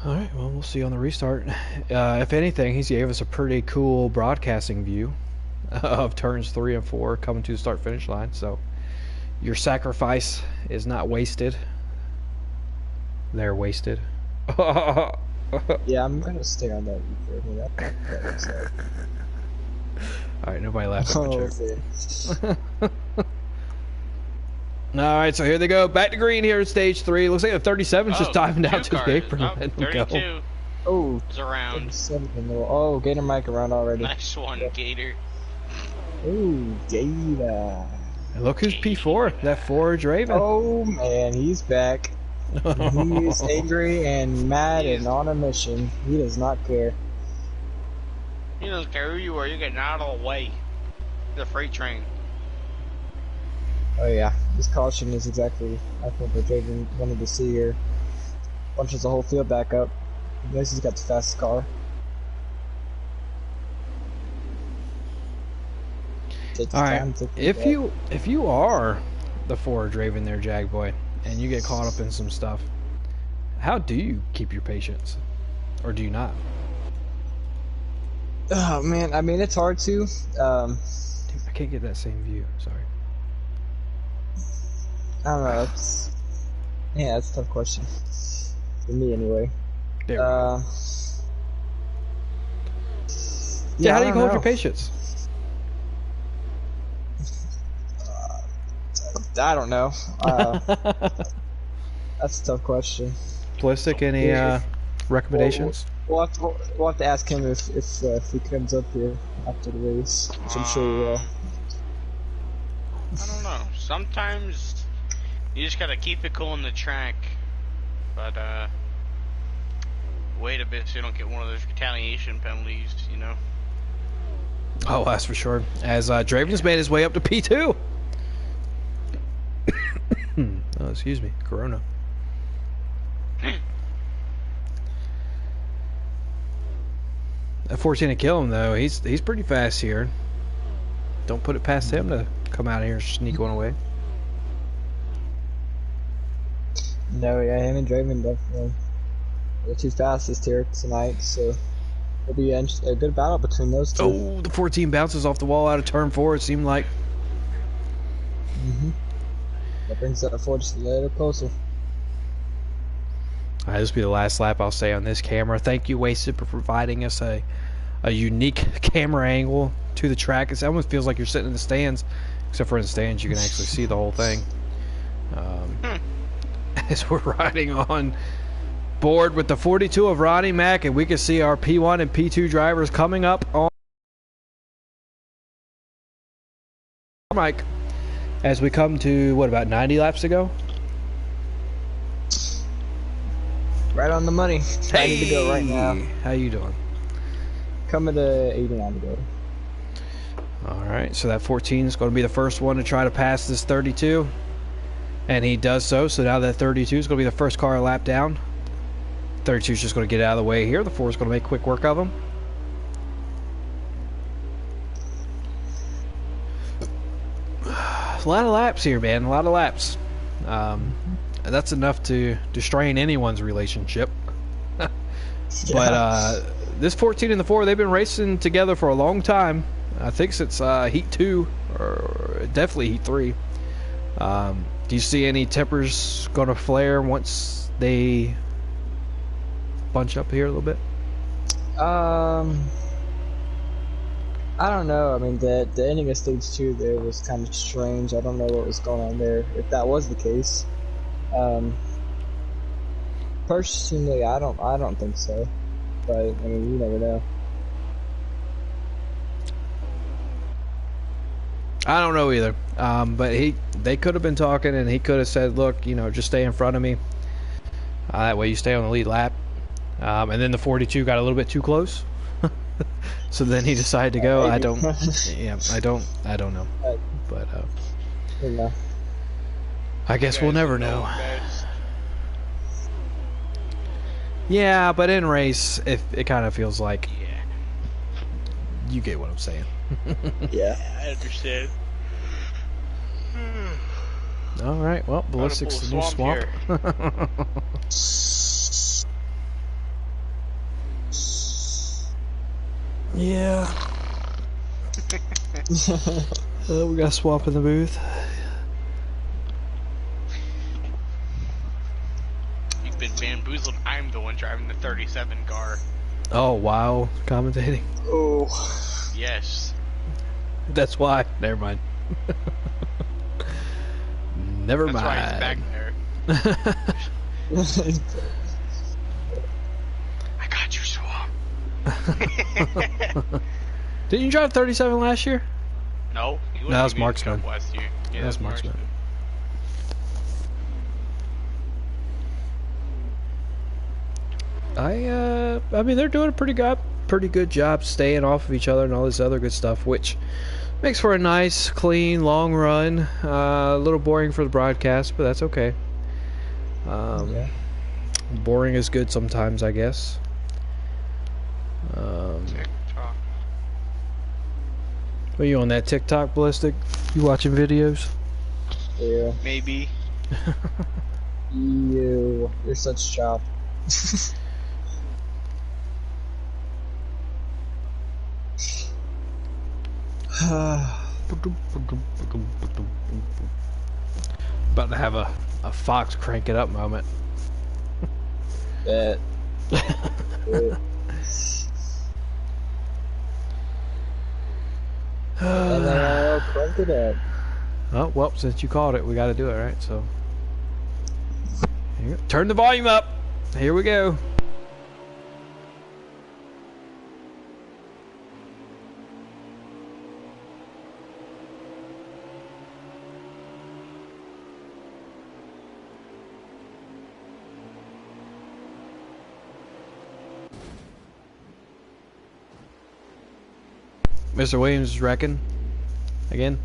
Alright, well, we'll see on the restart. If anything, he gave us a pretty cool broadcasting view of turns 3 and 4 coming to the start-finish line, so your sacrifice is not wasted. They're wasted. Yeah, I'm gonna stay on that view for a minute. That looks like. Alright, nobody laughed at my Oh, joke. Alright, so here they go. Back to green here at stage 3. Looks like the 37's just diving down to the apron and letting them go. 32 Oh, is around. oh, Gator Mike around already. Nice one, Gator. Ooh, Gator. And look who's P4, that Forge Raven. Oh man, he's back. He is angry and mad and on a mission. He does not care. He doesn't care who you are, you're getting out of the way. The freight train. Oh yeah, this caution is exactly I think what Draven wanted to see here. Bunches the whole field back up. He knows he's got the fastest car. Alright, if you are the Forge Raven there, Jagboy, and you get caught up in some stuff, how do you keep your patience? Or do you not? Oh man, I mean it's hard to. Dude, I can't get that same view, sorry. I don't know. Yeah, that's a tough question for me anyway. There we go. Yeah, how do you hold know. your patience? I don't know. That's a tough question. Ballistic, any recommendations? We'll have to ask him if he comes up here after the race, which I'm sure he will. I don't know. Sometimes you just gotta keep it cool on the track, but wait a bit so you don't get one of those retaliation penalties, you know. Oh, that's for sure. As Draven's made his way up to P2. Oh, excuse me, Corona. At 14 to kill him though, he's pretty fast here. Don't put it past him to come out here and sneak one away. No, yeah, him and Draven definitely the two fastest here tonight, so it'll be a good battle between those two. Oh, the 14 bounces off the wall out of turn 4, it seemed like. That brings that forward just a little closer. Alright, this will be the last lap I'll say on this camera. Thank you, Wasted, for providing us a unique camera angle to the track. It almost feels like you're sitting in the stands, except for in the stands you can actually see the whole thing. As we're riding on board with the 42 of Ronnie Mack, and we can see our P1 and P2 drivers coming up on Mike as we come to, what, about 90 laps to go? Right on the money. Hey, Ready to go right now. How you doing? Coming to 89 to go. Alright, so that 14 is going to be the first one to try to pass this 32. And he does so now that 32 is going to be the first car a lap down. 32 is just going to get out of the way here. The 4 is going to make quick work of him. A lot of laps here, man. A lot of laps. That's enough to strain anyone's relationship. But this 14 and the 4, they've been racing together for a long time. I think since Heat 2, or definitely Heat 3. Do you see any tempers going to flare once they bunch up here a little bit? I don't know. I mean, the ending of stage 2 there was kind of strange. I don't know what was going on there. If that was the case, um, personally, I don't think so. But I mean, you never know. I don't know either. But they could have been talking, and he could have said, "Look, just stay in front of me. That way you stay on the lead lap." And then the 42 got a little bit too close, so then he decided to go. I Maybe. don't. Yeah, I don't know. But You know. I guess we'll Guys never know know. best. Yeah, but in race, it kind of feels like Yeah. you get what I'm saying. Yeah. I understand. All right. Well, Ballistic's the new swamp. Yeah. We got a swap in the booth. You've been bamboozled. I'm the one driving the 37 car. Oh wow, commentating. Oh. Yes. That's why. Never mind. Never That's why he's mind. back there. I got you, Swamp. Didn't you drive 37 last year? No, he No, that was wasn't even in the Marksman. Cup last year. Yeah, That was Marksman. I mean, they're doing a pretty good job staying off of each other and all this other good stuff, which makes for a nice, clean, long run. A little boring for the broadcast, but that's okay. Yeah. Boring is good sometimes, I guess. TikTok. Are you on that TikTok, Ballistic? You watching videos? Yeah. Maybe. You're such a chop. About to have a Fox crank it up moment. Bet. NARL cranked it up. Oh, well, since you called it, we got to do it, right? So, here you go. Turn the volume up. Here we go. Mr. Williams is wrecking again.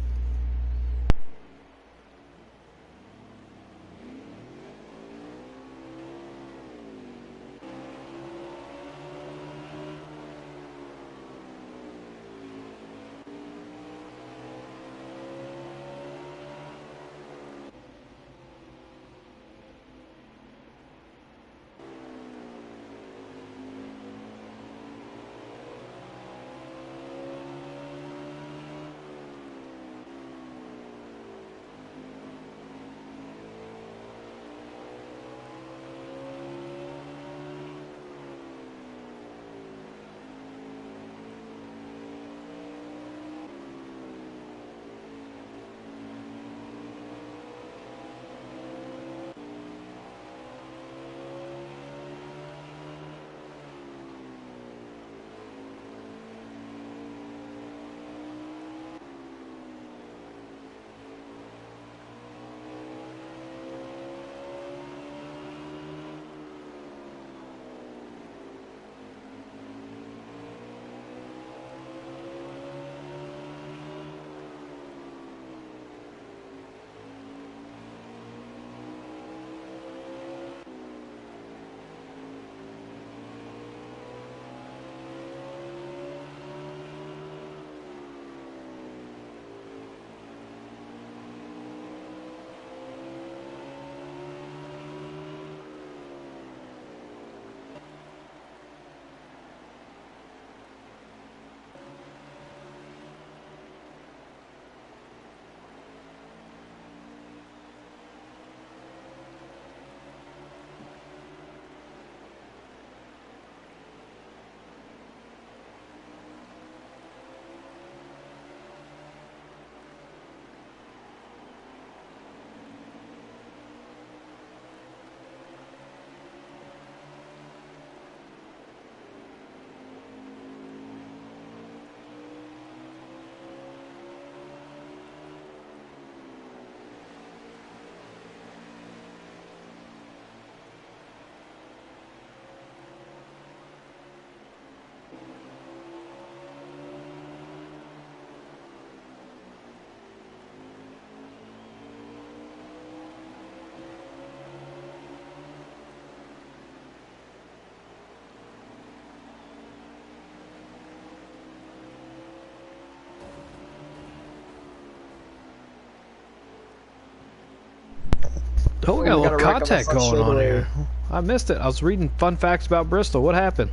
Oh, we got a We little got a wreck on the contact front going on straightaway. here. I missed it. I was reading fun facts about Bristol. What happened?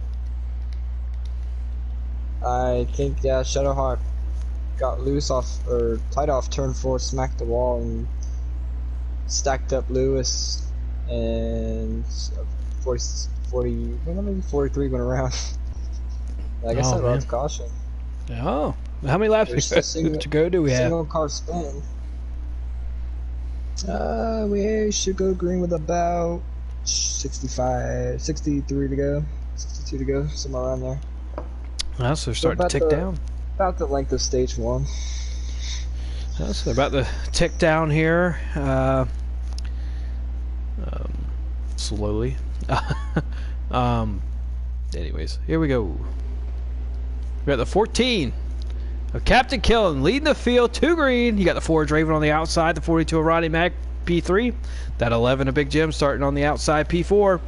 I think Shadowhawk got loose off or tied off turn 4, smacked the wall, and stacked up Lewis, and 40 well, maybe 43 went around. I guess Oh, I allowed man. caution. Oh, how many laps There's a to go do we have? single car spin. We should go green with about 63 to go, 62 to go, somewhere around there. Oh, so they're starting to tick down. About the length of stage 1. Oh, so they're about to tick down here. Slowly. Anyways, here we go. We got the 14 of Captain Killen leading the field to green. You got the 4 Draven on the outside, the 42 of Rodney Mac P3, that 11 of Big Jim starting on the outside P4.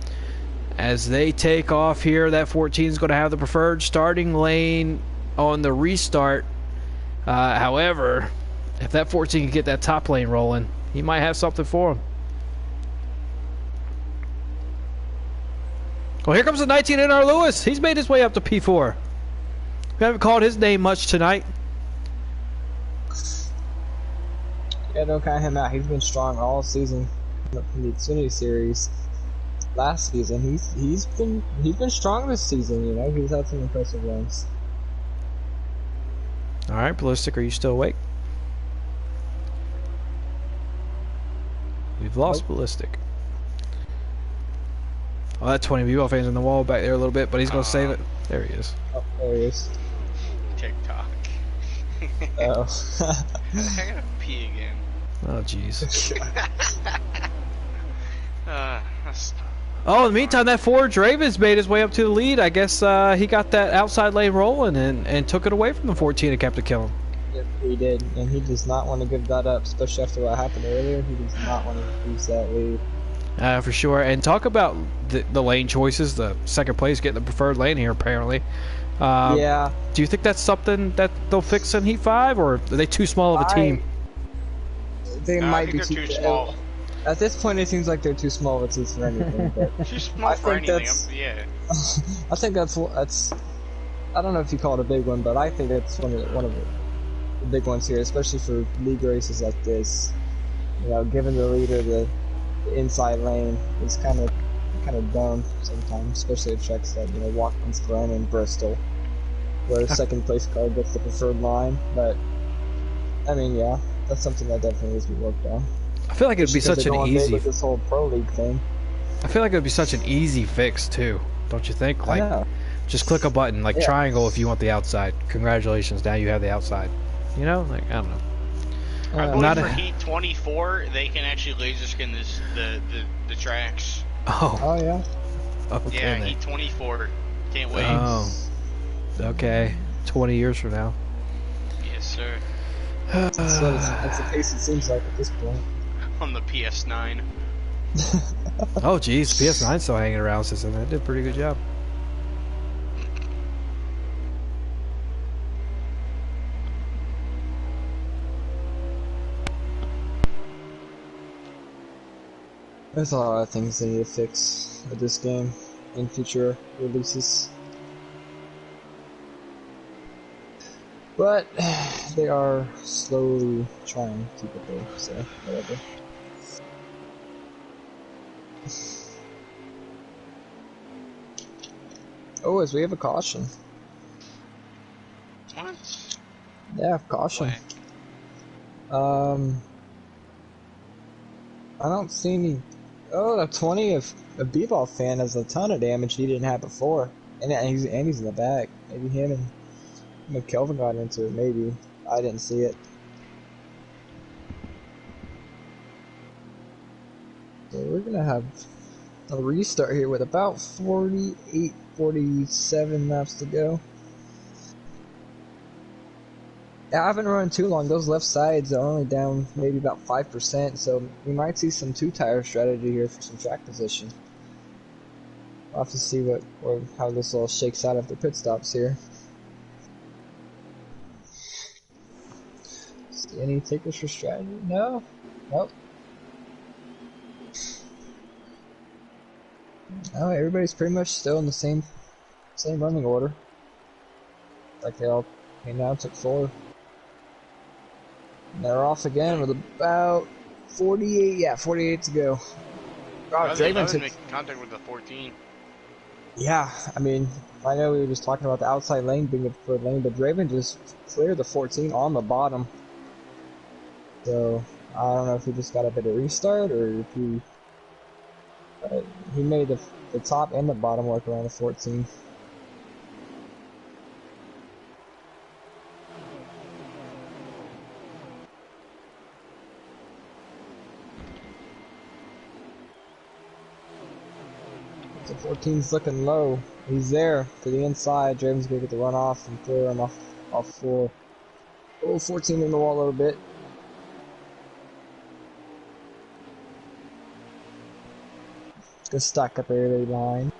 As they take off here, that 14 is going to have the preferred starting lane on the restart. However, if that 14 can get that top lane rolling, he might have something for him. Well, here comes the 19 NR Lewis. He's made his way up to P4. We haven't called his name much tonight. Yeah, don't count him out. He's been strong all season from the Xfinity series. Last season, he's been strong this season. You know, he's had some impressive runs. All right, Ballistic, are you still awake? We've lost Ballistic. Oh, that 20 B-ball fan's in the wall back there a little bit, but he's going to save it. There he is. Oh, there he is. TikTok. Oh. I gotta pee again. Oh, jeez. That's Oh, in the meantime, that 4 Draven's made his way up to the lead. I guess he got that outside lane rolling and took it away from the 14 and kept it killing. Yep, he did, and he does not want to give that up, especially after what happened earlier. He does not want to lose that lead. For sure. And talk about the lane choices. The second place getting the preferred lane here, apparently. Yeah. Do you think that's something that they'll fix in Heat 5, or are they too small of a team? They might I be think they're too small. At this point, it seems like they're too small of a team for anything. But Too small I for think anything. Yeah. I think that's. I don't know if you call it a big one, but I think it's one of the big ones here, especially for league races like this. You know, giving the leader the inside lane is kind of dumb sometimes, especially at tracks that Watkins Glen and Bristol, where second place car gets the preferred line. But I mean, yeah, that's something that definitely needs to be worked on. I feel like it would be such an easy. With this whole pro league thing. I feel like it would be such an easy fix too. Don't you think? Like, just click a button, like triangle if you want the outside. Congratulations, now you have the outside. You know, like I don't know. I believe for Heat 24, they can actually laser skin the tracks. Oh yeah. Okay, yeah, Heat 24. Can't wait. Oh. Okay. 20 years from now. Yes, sir. That's the pace it seems like at this point. On the PS9. Oh, geez. PS9's still hanging around since then. That did a pretty good job. There's a lot of things they need to fix with this game in future releases. But they are slowly trying to get there, so whatever. Oh, as we have a caution. What? Yeah, caution. What? I don't see any. Oh, the 20 of a B-ball fan has a ton of damage he didn't have before, and he's in the back. Maybe him and Kelvin got into it. Maybe I didn't see it. So we're gonna have a restart here with about 48, 47 laps to go. I haven't run too long. Those left sides are only down maybe about 5%, so we might see some two-tire strategy here for some track position. We'll have to see how this all shakes out after pit stops here. See any takers for strategy? No? Nope. Oh, everybody's pretty much still in the same running order. Like they all came down, took 4. And they're off again with about 48. Yeah, 48 to go. Oh, The Draven 11 took. making contact with the 14. Yeah, I mean, I know we were just talking about the outside lane being a preferred lane, but Draven just cleared the 14 on the bottom. So I don't know if he just got a bit of restart or if he made the top and the bottom work around the 14. So 14's looking low. He's there to the inside. Draven's gonna get the run off and clear him off 4. Oh, 14 in the wall a little bit. Good stuck up early line.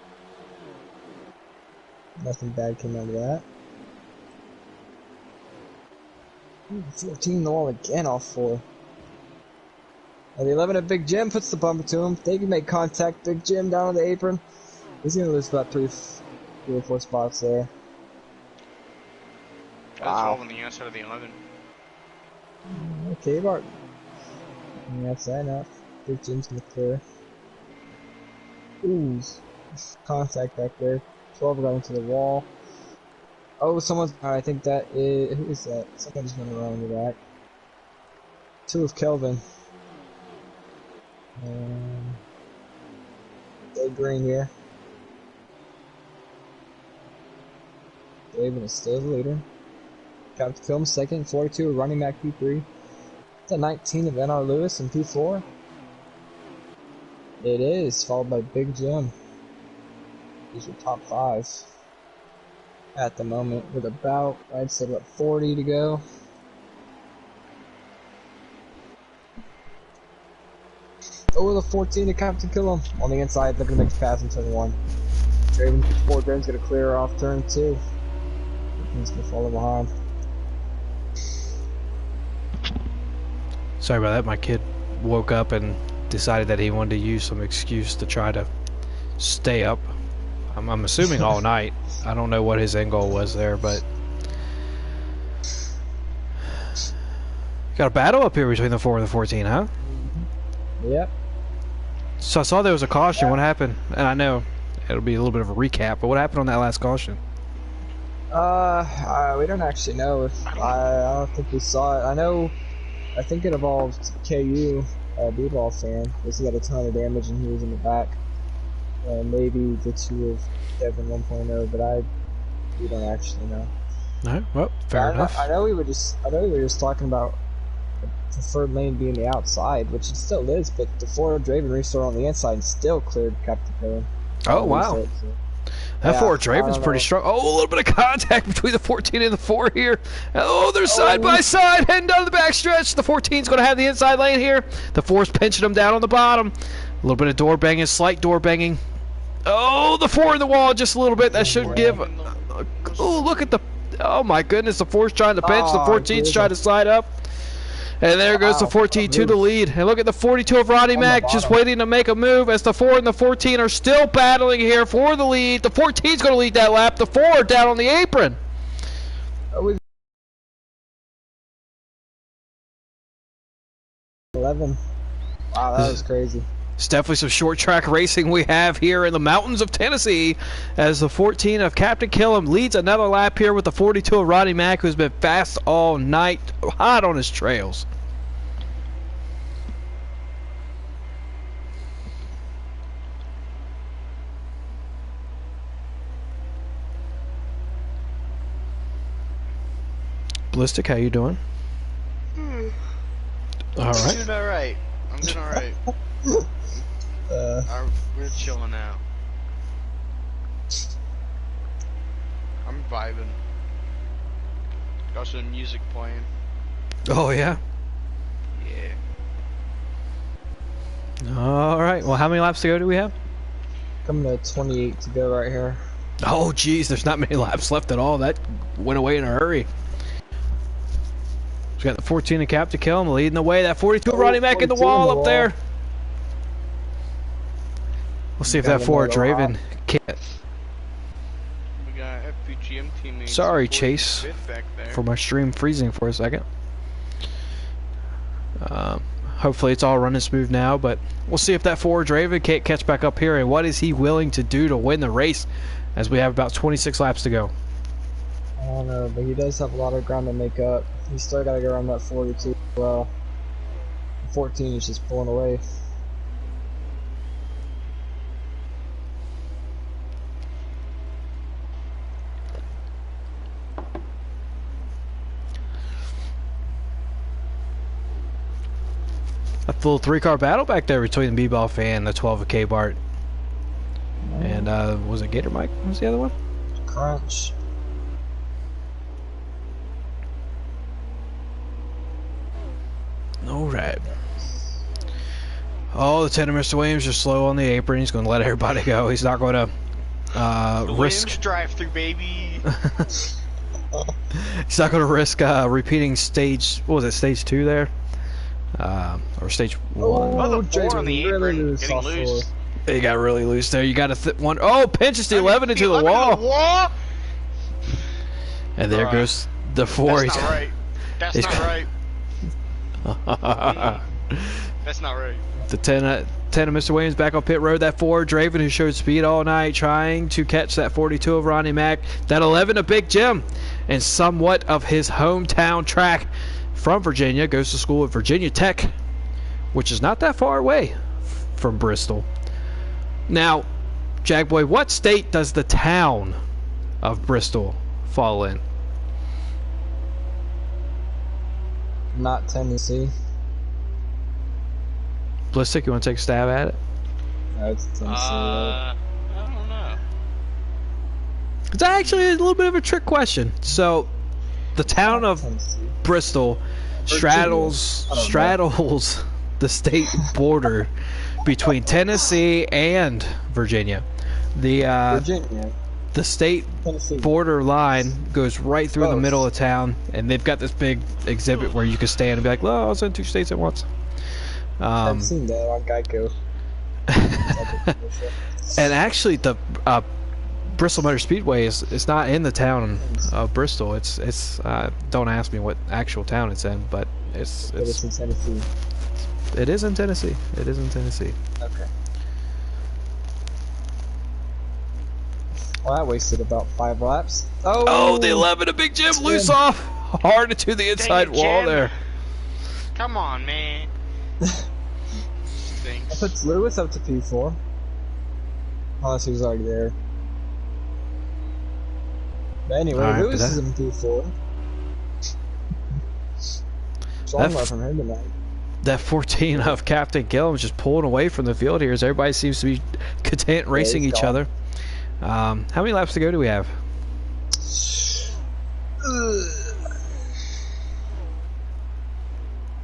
Nothing bad came out of that. Ooh, 14 in the wall again off 4. And the 11 at Big Jim puts the bumper to him. They can make contact. Big Jim down on the apron. He's gonna lose about 3 or 4 spots there. That's 12 on the inside of the 11. Okay, Bart. That's enough. Big Jim's gonna clear. Ooh, contact back there. 12 got into the wall. Oh, someone's. I think that is. Who is that? Someone's gonna run in the back. 2 of Kelvin. Stay green here. Draven is still the leader. Captain Film second, 42 running back P3. It's a 19 of NR Lewis in P4. It is, followed by Big Jim. These are top 5 at the moment, with about, I'd say, about 40 to go. Oh, the 14 to Captain Kill him. On the inside, looking to make the pass in turn 1. Draven 4, Draven's gonna clear off turn 2. He's gonna follow behind. Sorry about that. My kid woke up and decided that he wanted to use some excuse to try to stay up. I'm assuming all night. I don't know what his end goal was there, but got a battle up here between the 4 and the 14, huh? Yep. So I saw there was a caution. What happened? And I know it'll be a little bit of a recap, but what happened on that last caution? We don't actually know. If I don't think we saw it. I think it involved KU, B-ball fan. He got a ton of damage and he was in the back. Maybe the 2 of Devin 1.0, but we don't actually know. No, well, fair enough. I know we were just talking about the preferred lane being the outside, which it still is, but the 4 Draven restore on the inside and still cleared Captain Cohen. Oh wow. That 4 Draven's pretty strong. Oh, a little bit of contact between the 14 and the 4 here. Oh, they're side by side, heading down the backstretch. The 14's going to have the inside lane here. The 4's pinching them down on the bottom. A little bit of door banging, slight door banging. Oh, the 4 in the wall just a little bit. That should give. Oh, look at the. Oh my goodness, the 4's trying to pinch. The 14's trying to slide up. And there goes the 14 to the lead. And look at the 42 of Roddy Mack just waiting to make a move as the 4 and the 14 are still battling here for the lead. The 14's going to lead that lap. The 4 down on the apron. 11. Wow, that was crazy. It's definitely some short track racing we have here in the mountains of Tennessee as the 14 of Captain Killam leads another lap here with the 42 of Roddy Mack, who's been fast all night, hot on his trails. Ballistic, how you doing? All right. I'm doing alright. I'm doing alright. We're chilling out. I'm vibing. Got some music playing. Oh, yeah? Yeah. All right. Well, how many laps to go do we have? Coming to 28 to go right here. Oh, geez. There's not many laps left at all. That went away in a hurry. We got the 14 and Cap to kill him, leading the way. That 42 Roddy Mack in the wall up there. We'll see if that Ford Draven can't. We got FPGM teammates. Sorry, 45th Chase, back there. for my stream freezing for a second. Hopefully it's all running smooth now, but we'll see if that Ford Draven can't catch back up here, and what is he willing to do to win the race, as we have about 26 laps to go. I don't know, but he does have a lot of ground to make up. He's still got to go around that 42 well. 14 is just pulling away. A full 3-car battle back there between the B-Ball fan and the 12K Bart. And was it Gator Mike? What was the other one? Crunch. Alright. Oh, the 10 of Mr. Williams are slow on the apron. He's going to let everybody go. He's not going to risk... drive-through, baby. He's not going to risk repeating stage... What was it? Stage 2 there? Or stage 1. Oh, the 4 on the really apron. loose Getting off loose. He got really loose there. You got to one. Oh, pinches the 11 into the wall. And there goes the 4. That's not right. That's not right. That's not right. The 10 of Mr. Williams back on pit road. That 4, Draven, who showed speed all night, trying to catch that 42 of Ronnie Mack. That 11 of Big Jim, and somewhat of his hometown track from Virginia. Goes to school at Virginia Tech, which is not that far away from Bristol. Now, Jagboy, what state does the town of Bristol fall in? Not Tennessee. Blistic, you want to take a stab at it? No, it's Tennessee. I don't know. It's actually a little bit of a trick question. So, the town of Tennessee. Bristol straddles the state border between Tennessee and Virginia. Virginia. The state Tennessee. border line goes right through the middle of town, and they've got this big exhibit where you can stand and be like, "Oh, I was in 2 states at once." I've seen that on Geico. And actually, the Bristol Motor Speedway is not in the town of Bristol. It's don't ask me what actual town it's in, but it's in Tennessee. It is in Tennessee. It is in Tennessee. Okay. Well, I wasted about 5 laps. Oh, the 11 of Big Jim loose off hard into the inside wall Jim. there. Come on, man. That puts Lewis up to P4. Unless he was already there. But anyway, Alright, Lewis is in P4. So I'm from him tonight. That 14 of Captain Gillum's just pulling away from the field here as everybody seems to be content racing each other. How many laps to go do we have?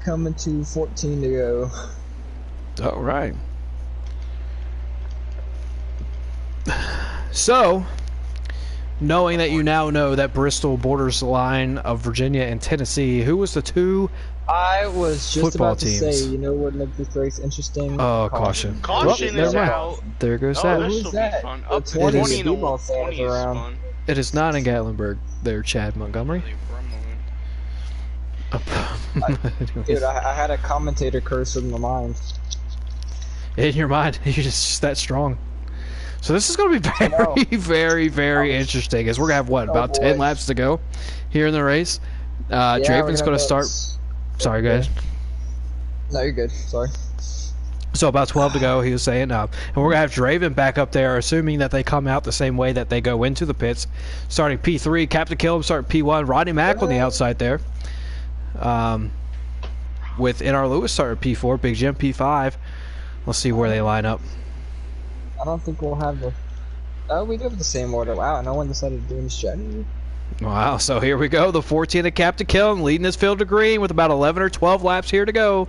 Coming to 14 to go. All right. So, knowing that you now know that Bristol borders the line of Virginia and Tennessee, who was the 2 I was just football about to teams? say, you know what would make this race interesting? Oh, caution. Caution Well, is never mind. out. There goes Oh, that. this Who's will that? be fun. The Up 20 20 and speedball fans 20 is around. fun. It is not in Gatlinburg there, Chad Montgomery. Dude, I had a commentator curse in my mind. In your mind, you're just that strong. So this is going to be very, very interesting, as we're going to have, what, about 10 laps to go here in the race. Draven's going to start... Sorry, go ahead. No, you're good. Sorry. So about 12 to go, he was saying, and we're going to have Draven back up there, assuming that they come out the same way that they go into the pits. Starting P3, Captain Killam starting P1, Rodney Mack on the outside there. With NR Lewis starting P4, Big Jim P5. Let's see where they line up. I don't think we'll have the... Oh, we do have the same order. Wow, no one decided to do any strategy. Wow, so here we go. The 14 of Captain Killam leading this field to green with about 11 or 12 laps here to go.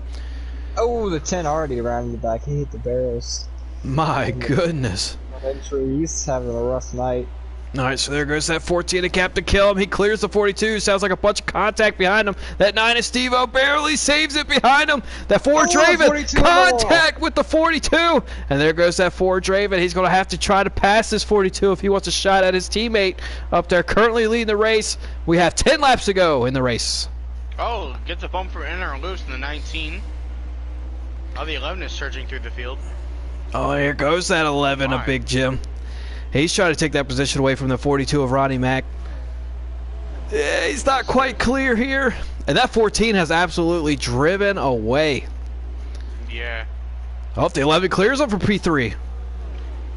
Oh, the 10 already around in the back. He hit the barrels. My goodness. He's having a rough night. All right, so there goes that 14 to Captain Kill him. He clears the 42. Sounds like a bunch of contact behind him. That 9 is Steve-O barely saves it behind him. That 4 Draven, contact with the 42. And there goes that 4 Draven. He's going to have to try to pass this 42 if he wants a shot at his teammate up there currently leading the race. We have 10 laps to go in the race. Oh, gets a bump for NARL loose in the 19. Oh, the 11 is surging through the field. Oh, here goes that 11 of Big Jim. He's trying to take that position away from the 42 of Ronnie Mack. Yeah, he's not quite clear here. And that 14 has absolutely driven away. Yeah. Oh, the 11 clears him for P3.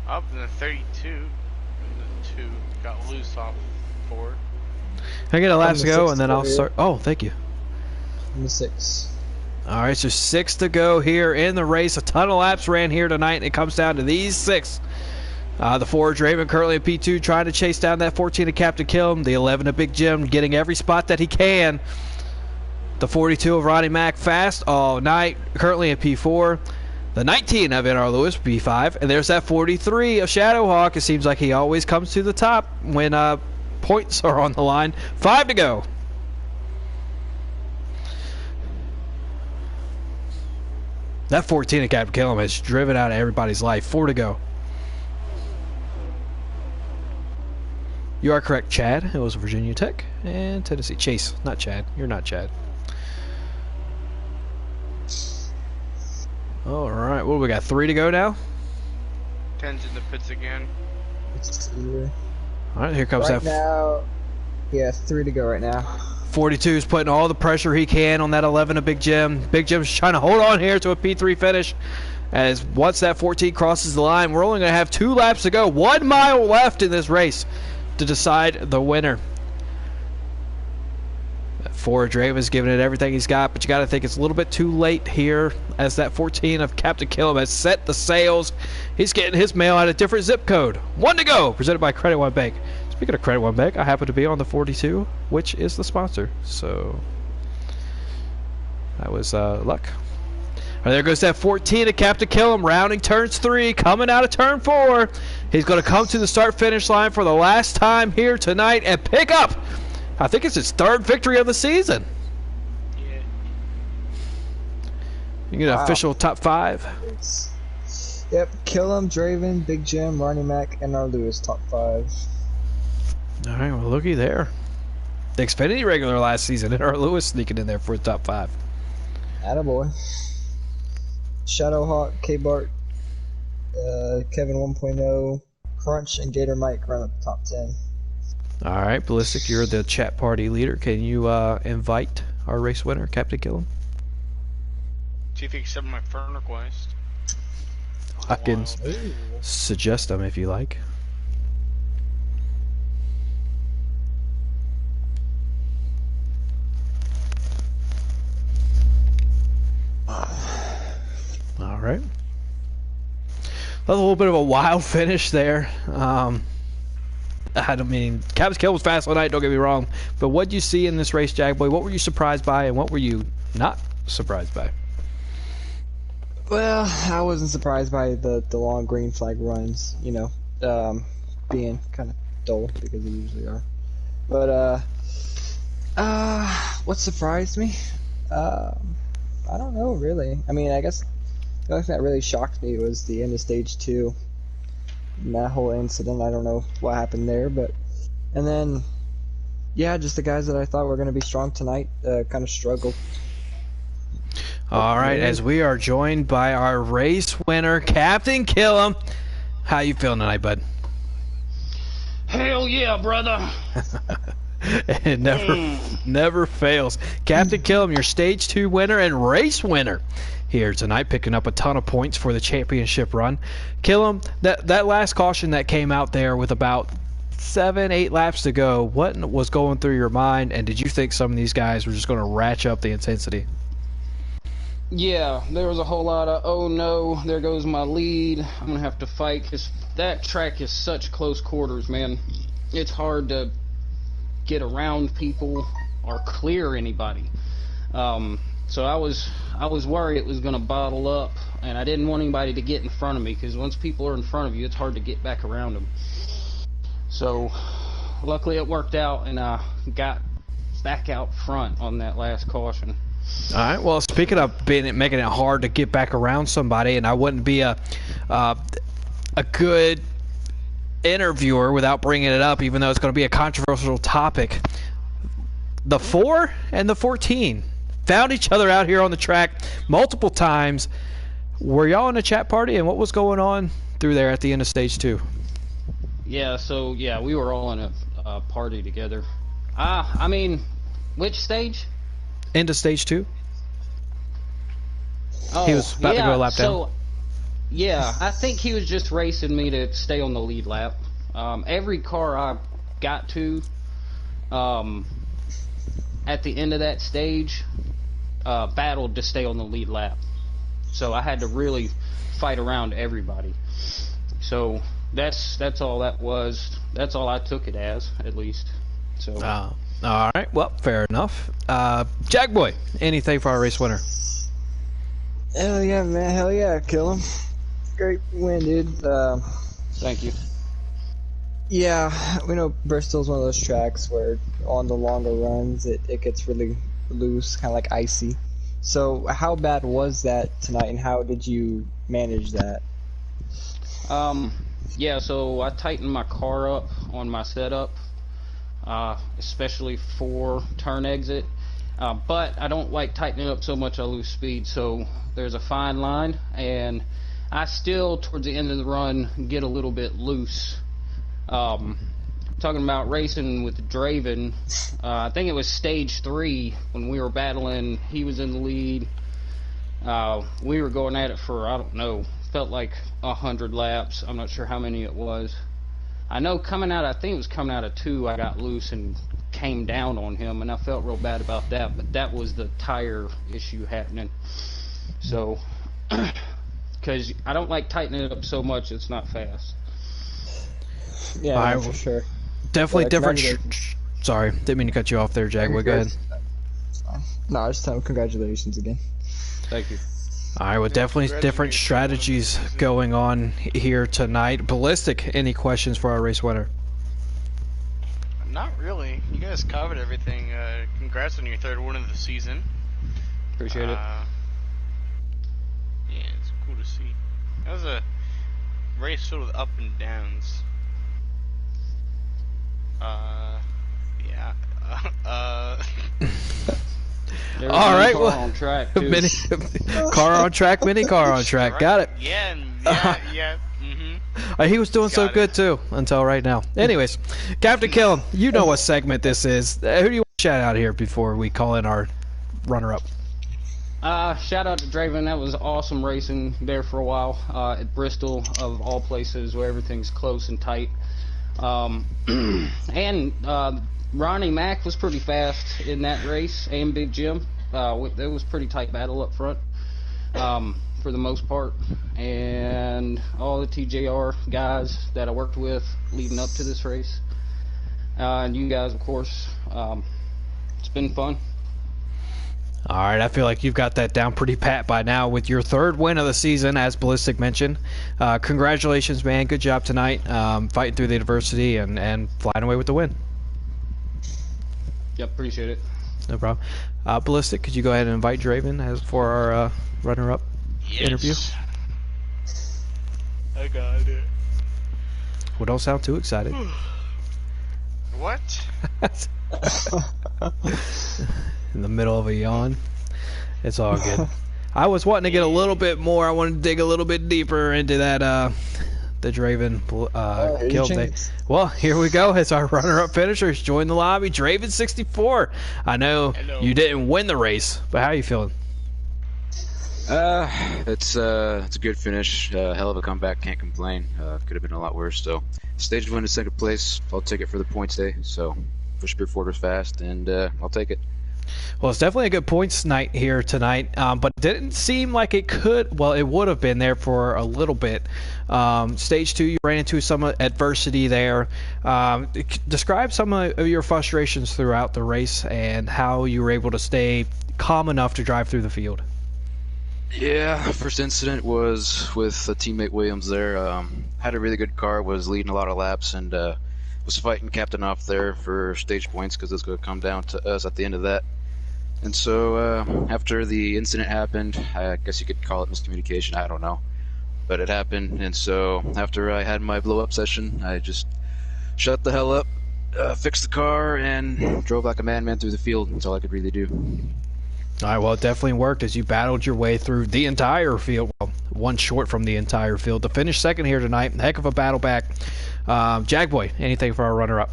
Up in the 32. The 2 got loose off 4. I get a lap to go, and then I'll start. Oh, thank you. I'm the 6. All right, so 6 to go here in the race. A ton of laps ran here tonight, and it comes down to these 6. The 4 Draven currently at P2 trying to chase down that 14 of Captain Kill him. The 11 of Big Jim getting every spot that he can. The 42 of Ronnie Mack fast all night, currently at P4. The 19 of NR Lewis, P5. And there's that 43 of Shadowhawk. It seems like he always comes to the top when points are on the line. 5 to go. That 14 of Captain Kill him has driven out of everybody's life. 4 to go. You are correct, Chad. It was Virginia Tech and Tennessee. Chase, not Chad. You're not Chad. All right, what do we got? 3 to go now? 10's in the pits again. All right, here comes right that. Now, yeah, 3 to go right now. 42 is putting all the pressure he can on that 11 of Big Jim. Big Jim's trying to hold on here to a P3 finish. As once that 14 crosses the line, we're only going to have 2 laps to go. 1 mile left in this race to decide the winner. That 4 Draven's giving it everything he's got, but you got to think it's a little bit too late here as that 14 of Captain Killam has set the sails. He's getting his mail at a different zip code. 1 to go, presented by Credit One Bank. Speaking of Credit One Bank, I happen to be on the 42, which is the sponsor, so that was luck. All right, there goes that 14 to Captain Killam, rounding turns 3, coming out of turn 4. He's going to come to the start-finish line for the last time here tonight and pick up, I think it's his 3rd victory of the season. Yeah. You get an official top 5. Yep, Killam, Draven, Big Jim, Ronnie Mack, and our Lewis top 5. All right, well, looky there. The Xfinity regular last season, and our Lewis sneaking in there for the top 5. Attaboy. Shadowhawk, K-Bart, Kevin 1.0, Crunch, and Gator Mike run up the top 10. All right, Ballistic, you're the chat party leader. Can you invite our race winner, Captain Killam? See if you accept my friend request. I can suggest them if you like. All right. That's a little bit of a wild finish there. I don't mean, Captain Kill was fast all night, don't get me wrong. But what did you see in this race, Jack Boy? What were you surprised by, and what were you not surprised by? Well, I wasn't surprised by the long green flag runs, you know, being kind of dull because they usually are. But what surprised me? I don't know really. I mean, I guess the only thing that really shocked me was the end of stage 2. And that whole incident. I don't know what happened there, and then yeah, just the guys that I thought were going to be strong tonight kind of struggled. All right, as we are joined by our race winner, Captain Killam. How you feeling tonight, bud? Hell yeah, brother. It never fails. Captain Killam, your stage 2 winner and race winner here tonight, picking up a ton of points for the championship run. Killam, that last caution that came out there with about 7-8 laps to go, what was going through your mind, and did you think some of these guys were just going to ratchet up the intensity? Yeah, there was a whole lot of, oh no, there goes my lead, I'm going to have to fight, because that track is such close quarters, man. It's hard to get around people or clear anybody. So I was worried it was going to bottle up, and I didn't want anybody to get in front of me, because once people are in front of you, it's hard to get back around them. So luckily it worked out, and I got back out front on that last caution. All right. Well, speaking of making it hard to get back around somebody, and I wouldn't be a good interviewer without bringing it up, even though it's going to be a controversial topic. The 4 and the 14 found each other out here on the track multiple times. Were y'all in a chat party, and what was going on through there at the end of stage 2? Yeah, so yeah, we were all in a party together. I mean, which stage? End of stage 2. Oh, he was about to go a lap down. Yeah, I think he was just racing me to stay on the lead lap. Every car I got to, at the end of that stage, battled to stay on the lead lap. So I had to really fight around everybody. So that's all that was. That's all I took it as, at least. So. All right. Well, fair enough. Jackboy, anything for our race winner? Hell yeah, man. Hell yeah. Kill him. Great win, dude. Thank you. Yeah, we know Bristol's one of those tracks where on the longer runs it gets really loose, kind of like icy. So how bad was that tonight, and how did you manage that? Yeah, so I tightened my car up on my setup, especially for turn exit. But I don't like tightening up so much I lose speed, so there's a fine line, and I still, towards the end of the run, get a little bit loose. Talking about racing with Draven, I think it was stage 3 when we were battling. He was in the lead. We were going at it for, I don't know, felt like 100 laps. I'm not sure how many it was. I know coming out, I think it was coming out of 2, I got loose and came down on him, and I felt real bad about that, but that was the tire issue happening. So, because I don't like tightening it up so much it's not fast. Yeah, for sure. Definitely different. Sorry, didn't mean to cut you off there, Jaguar. Go ahead. No, just tell him congratulations again. Thank you. All right, well, definitely different strategies going on here tonight. Ballistic, any questions for our race winner? Not really. You guys covered everything. Congrats on your 3rd win of the season. Appreciate it. Yeah, it's cool to see. That was a race filled with up and downs. Yeah. All right, well, on track too. mini car on track, mini car on track. Right. Got it. Yeah. He was doing so good too until right now. Anyways, Captain Killam, you know what segment this is. Who do you want to shout out here before we call in our runner-up? Shout out to Draven. That was awesome racing there for a while at Bristol, of all places where everything's close and tight. And Ronnie Mack was pretty fast in that race, and Big Jim. It was pretty tight battle up front for the most part. And all the TJR guys that I worked with leading up to this race. And you guys, of course. It's been fun. All right, I feel like you've got that down pretty pat by now with your 3rd win of the season, as Ballistic mentioned. Congratulations, man. Good job tonight, fighting through the adversity and flying away with the win. Yep, appreciate it. No problem. Ballistic, could you go ahead and invite Draven as for our runner-up interview? I got it. Well, don't sound too excited. What? In the middle of a yawn. It's all good. I was wanting to get a little bit more. I wanted to dig a little bit deeper into that the Draven kill thing. Well, here we go. It's our runner-up finishers. Join the lobby. Draven64. I know you didn't win the race, but how are you feeling? It's a good finish. Hell of a comeback. Can't complain. Could have been a lot worse. So, stage win to 2nd place. I'll take it for the points day. So, push Beer Forward fast, and I'll take it. Well, it's definitely a good points night here tonight, but it didn't seem like it could. Well, it would have been there for a little bit. Stage 2, you ran into some adversity there. Describe some of your frustrations throughout the race and how you were able to stay calm enough to drive through the field. Yeah, first incident was with a teammate Williams there. Had a really good car, was leading a lot of laps, and was fighting Captain off there for stage points because it's going to come down to us at the end of that. And so after the incident happened, I guess you could call it miscommunication, I don't know. But it happened, and so after I had my blow-up session, I just shut the hell up, fixed the car, and drove like a madman through the field. That's all I could really do. All right, well, it definitely worked as you battled your way through the entire field. Well, one short from the entire field to finish second here tonight. Heck of a battle back. Jagboy, anything for our runner-up?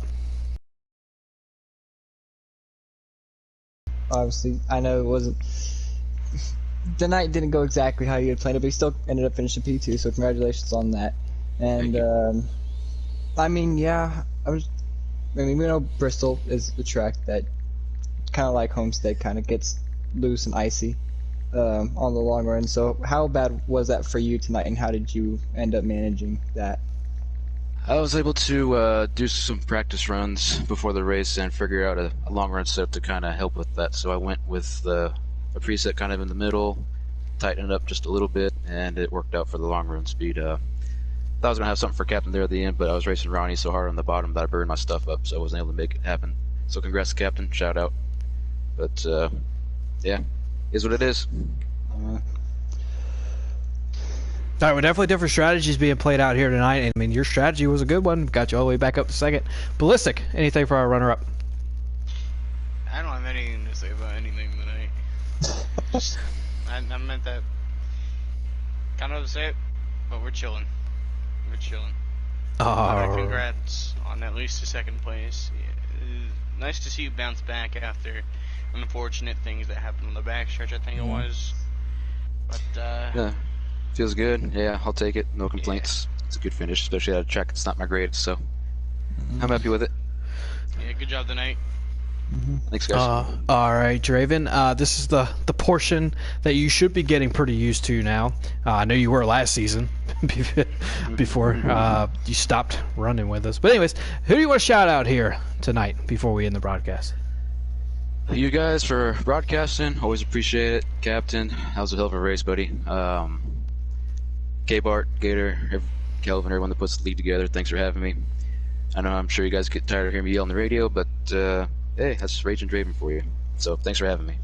Obviously, I know it wasn't. The night didn't go exactly how you had planned it, but he still ended up finishing P2, so congratulations on that. And, I mean, yeah, we know Bristol is the track that, kind of like Homestead, kind of gets loose and icy on the long run. So how bad was that for you tonight, and how did you end up managing that? I was able to do some practice runs before the race and figure out a long run setup to kind of help with that. So I went with a preset kind of in the middle, tightened it up just a little bit, and it worked out for the long run speed. Thought I was going to have something for Captain there at the end, but I was racing Ronnie so hard on the bottom that I burned my stuff up, so I wasn't able to make it happen. So congrats to Captain, shout out. But yeah, is what it is. All right, well, definitely different strategies being played out here tonight. And I mean, your strategy was a good one. Got you all the way back up to second. Ballistic, anything for our runner-up? I don't have anything to say about anything tonight. Just, I meant that. Kind of to say it, but we're chilling. We're chilling. Congrats on at least the second place. Yeah, nice to see you bounce back after unfortunate things that happened on the backstretch, I think it was. But yeah, feels good. Yeah, I'll take it. No complaints. Yeah. It's a good finish, especially at a track that's not my grade, so I'm happy with it. Yeah, good job tonight. Thanks, guys. All right, Draven. This is the portion that you should be getting pretty used to now. I know you were last season before you stopped running with us. But anyways, who do you want to shout out here tonight before we end the broadcast? You guys for broadcasting. Always appreciate it. Captain, that was a hell of a race, buddy. K-Bart, Gator, Kelvin, everyone that puts the lead together, thanks for having me. I know I'm sure you guys get tired of hearing me yell on the radio, but hey, that's Raging Draven for you. So thanks for having me.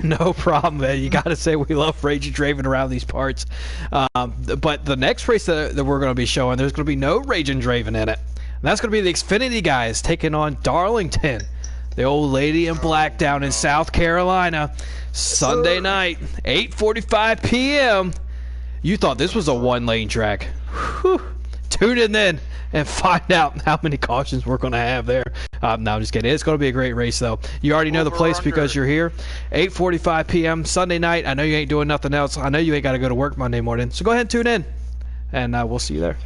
No problem, man. You got to say we love Raging Draven around these parts. But the next race that we're going to be showing, there's going to be no Raging Draven in it. And that's going to be the Xfinity guys taking on Darlington, the old lady in black down in South Carolina. Sunday night, 8:45 p.m. You thought this was a one-lane track. Whew. Tune in then and find out how many cautions we're going to have there. No, I'm just kidding. It's going to be a great race, though. You already know the place because you're here. 8:45 p.m. Sunday night. I know you ain't doing nothing else. I know you ain't got to go to work Monday morning. So go ahead and tune in, and we'll see you there.